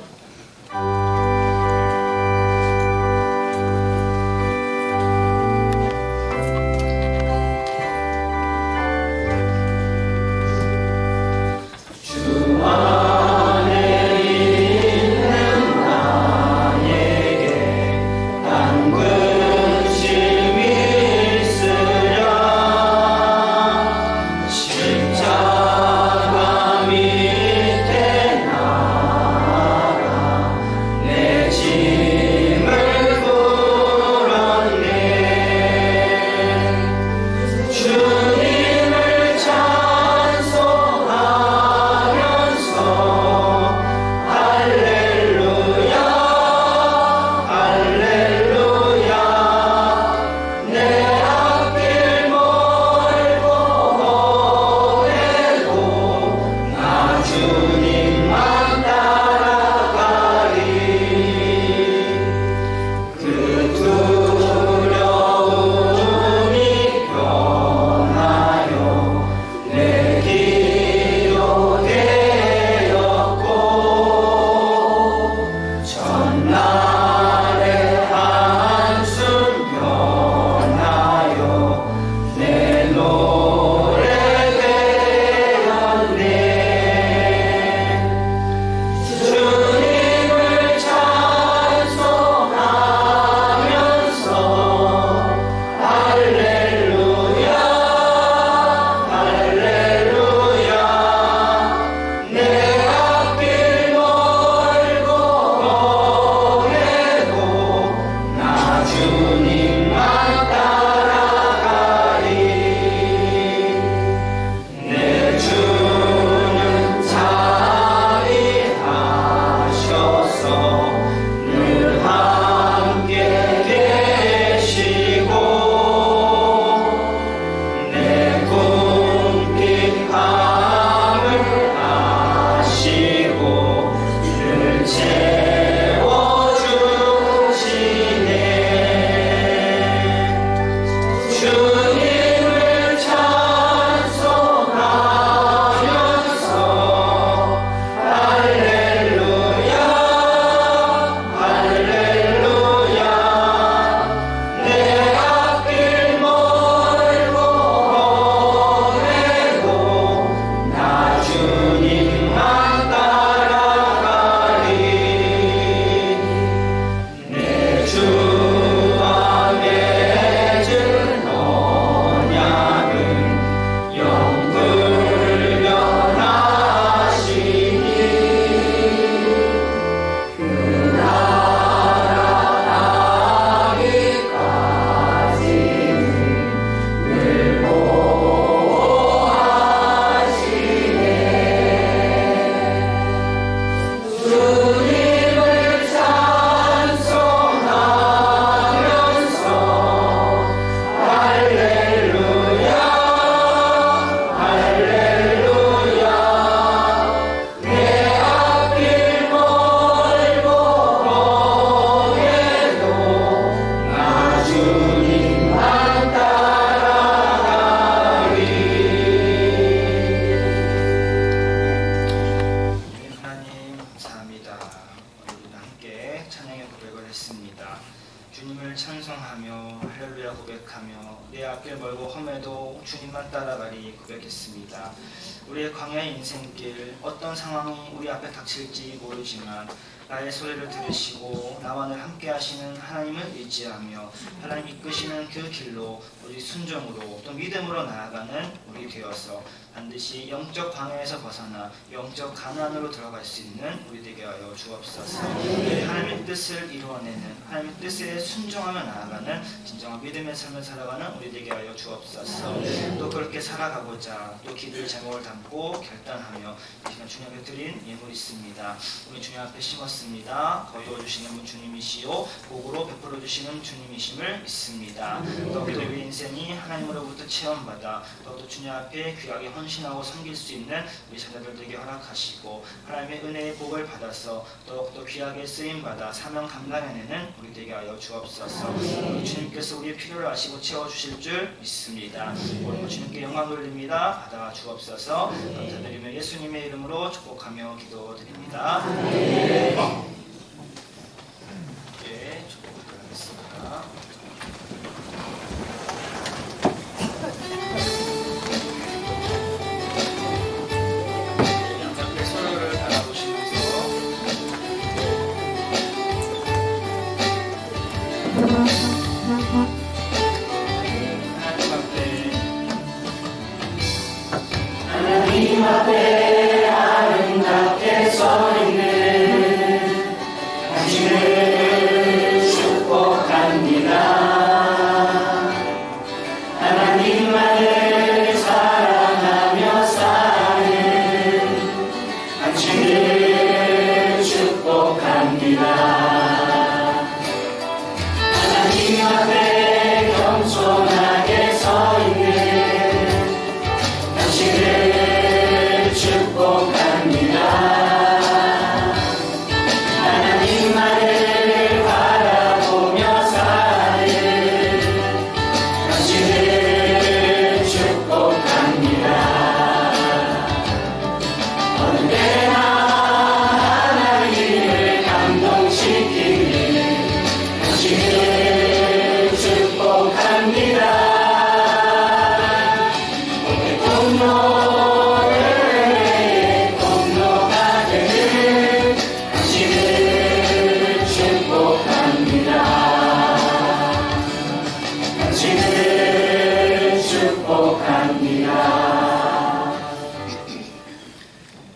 Speaker 4: 찬송의 고백을 했습니다. 주님을 찬송하며 할렐루야 고백하며 내 앞길 멀고 험해도 주님만 따라가리 고백했습니다. 우리의 광야의 인생길 어떤 상황이 우리 앞에 닥칠지 모르지만 나의 소리를 들으시고 나와 늘 함께 하시는 하나님을 의지하며 하나님 이끄시는 그 길로 우리 순종으로 또 믿음으로 나아가는 우리 되어서 반드시 영적 광야에서 벗어나 영적 가나안으로 들어갈 수 있는 우리 되게 하여 주옵소서. 하나님의 뜻을 이루어내는 하나님의 뜻에 순종하며 나아가는 진정한 믿음의 삶을 살아가는 우리 되게 하여 주옵소서. 또 그렇게 살아가고자 또 기도의 제목을 담고 결단하며 이 시간 주님 앞에 드린 예물이 있습니다. 우리 주님 앞에 심었습니다. 거두어주시는 분 주님이시요 복으로 베풀어주시는 주님이심을 믿습니다. 또 우리 인생이 하나님으로부터 체험받아 또 주님 앞에 귀하게 헌신하고 섬길 수 있는 우리 자녀들 되게 허락하시고 하나님의 은혜의 복을 받아서 더욱더 귀하게 쓰임받아 사명 감당해내는 우리 되게 하여 주옵소서. 주님께서 우리의 필요를 아시고 채워주실 줄 믿습니다. 오늘 주님께 영광 돌립니다. 받아 주옵소서. 감사드리며 예수님의 이름으로 축복하며 기도드립니다. 네, 축복을 하겠습니다. 양옆에 서로를 바라보시면서 하나님 앞에 아름답게 서 있는 당신을 축복합니다. 하나님만을 사랑하며 사는 당신을 축복합니다. 하나님 앞에 겸손하게 서 있는 당신을 축복합니다. 하나님만을 바라보며 사는 당신을 축복합니다. 어느 때나 하나님을 감동시키는 당신을 축복합니다.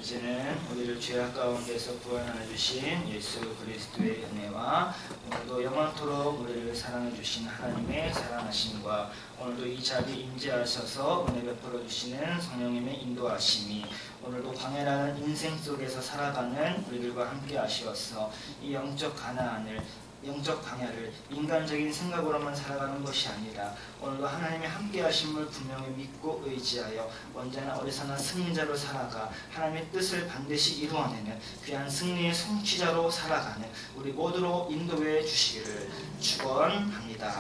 Speaker 4: 이제는 우리를 죄악 가운데서 구원하여 주신 예수 그리스도의 은혜와 오늘도 영원토록 우리를 사랑해 주신 하나님의 사랑하심과 오늘도 이 자리에 임재하셔서 은혜 베풀어 주시는 성령님의 인도하심이 오늘도 광야라는 인생 속에서 살아가는 우리들과 함께 하시어서 이 영적 가나안을 영적 광야를 인간적인 생각으로만 살아가는 것이 아니라 오늘도 하나님의 함께 하심을 분명히 믿고 의지하여 언제나 어디서나 승리자로 살아가 하나님의 뜻을 반드시 이루어내는 귀한 승리의 성취자로 살아가는 우리 모두로 인도해 주시기를 축원합니다.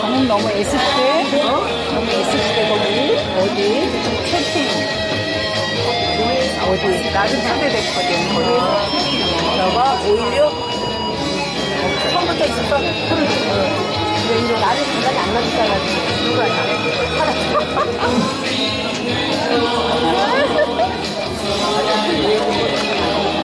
Speaker 6: 저는 너무 애쓸 때, 너무 애쓸 때 거기 어디 캠핑 어디 나도 초대됐거든. 거기에서 너가 516 처음부터 있었어. 근데 이제 나를 생각이 안 나니까 누가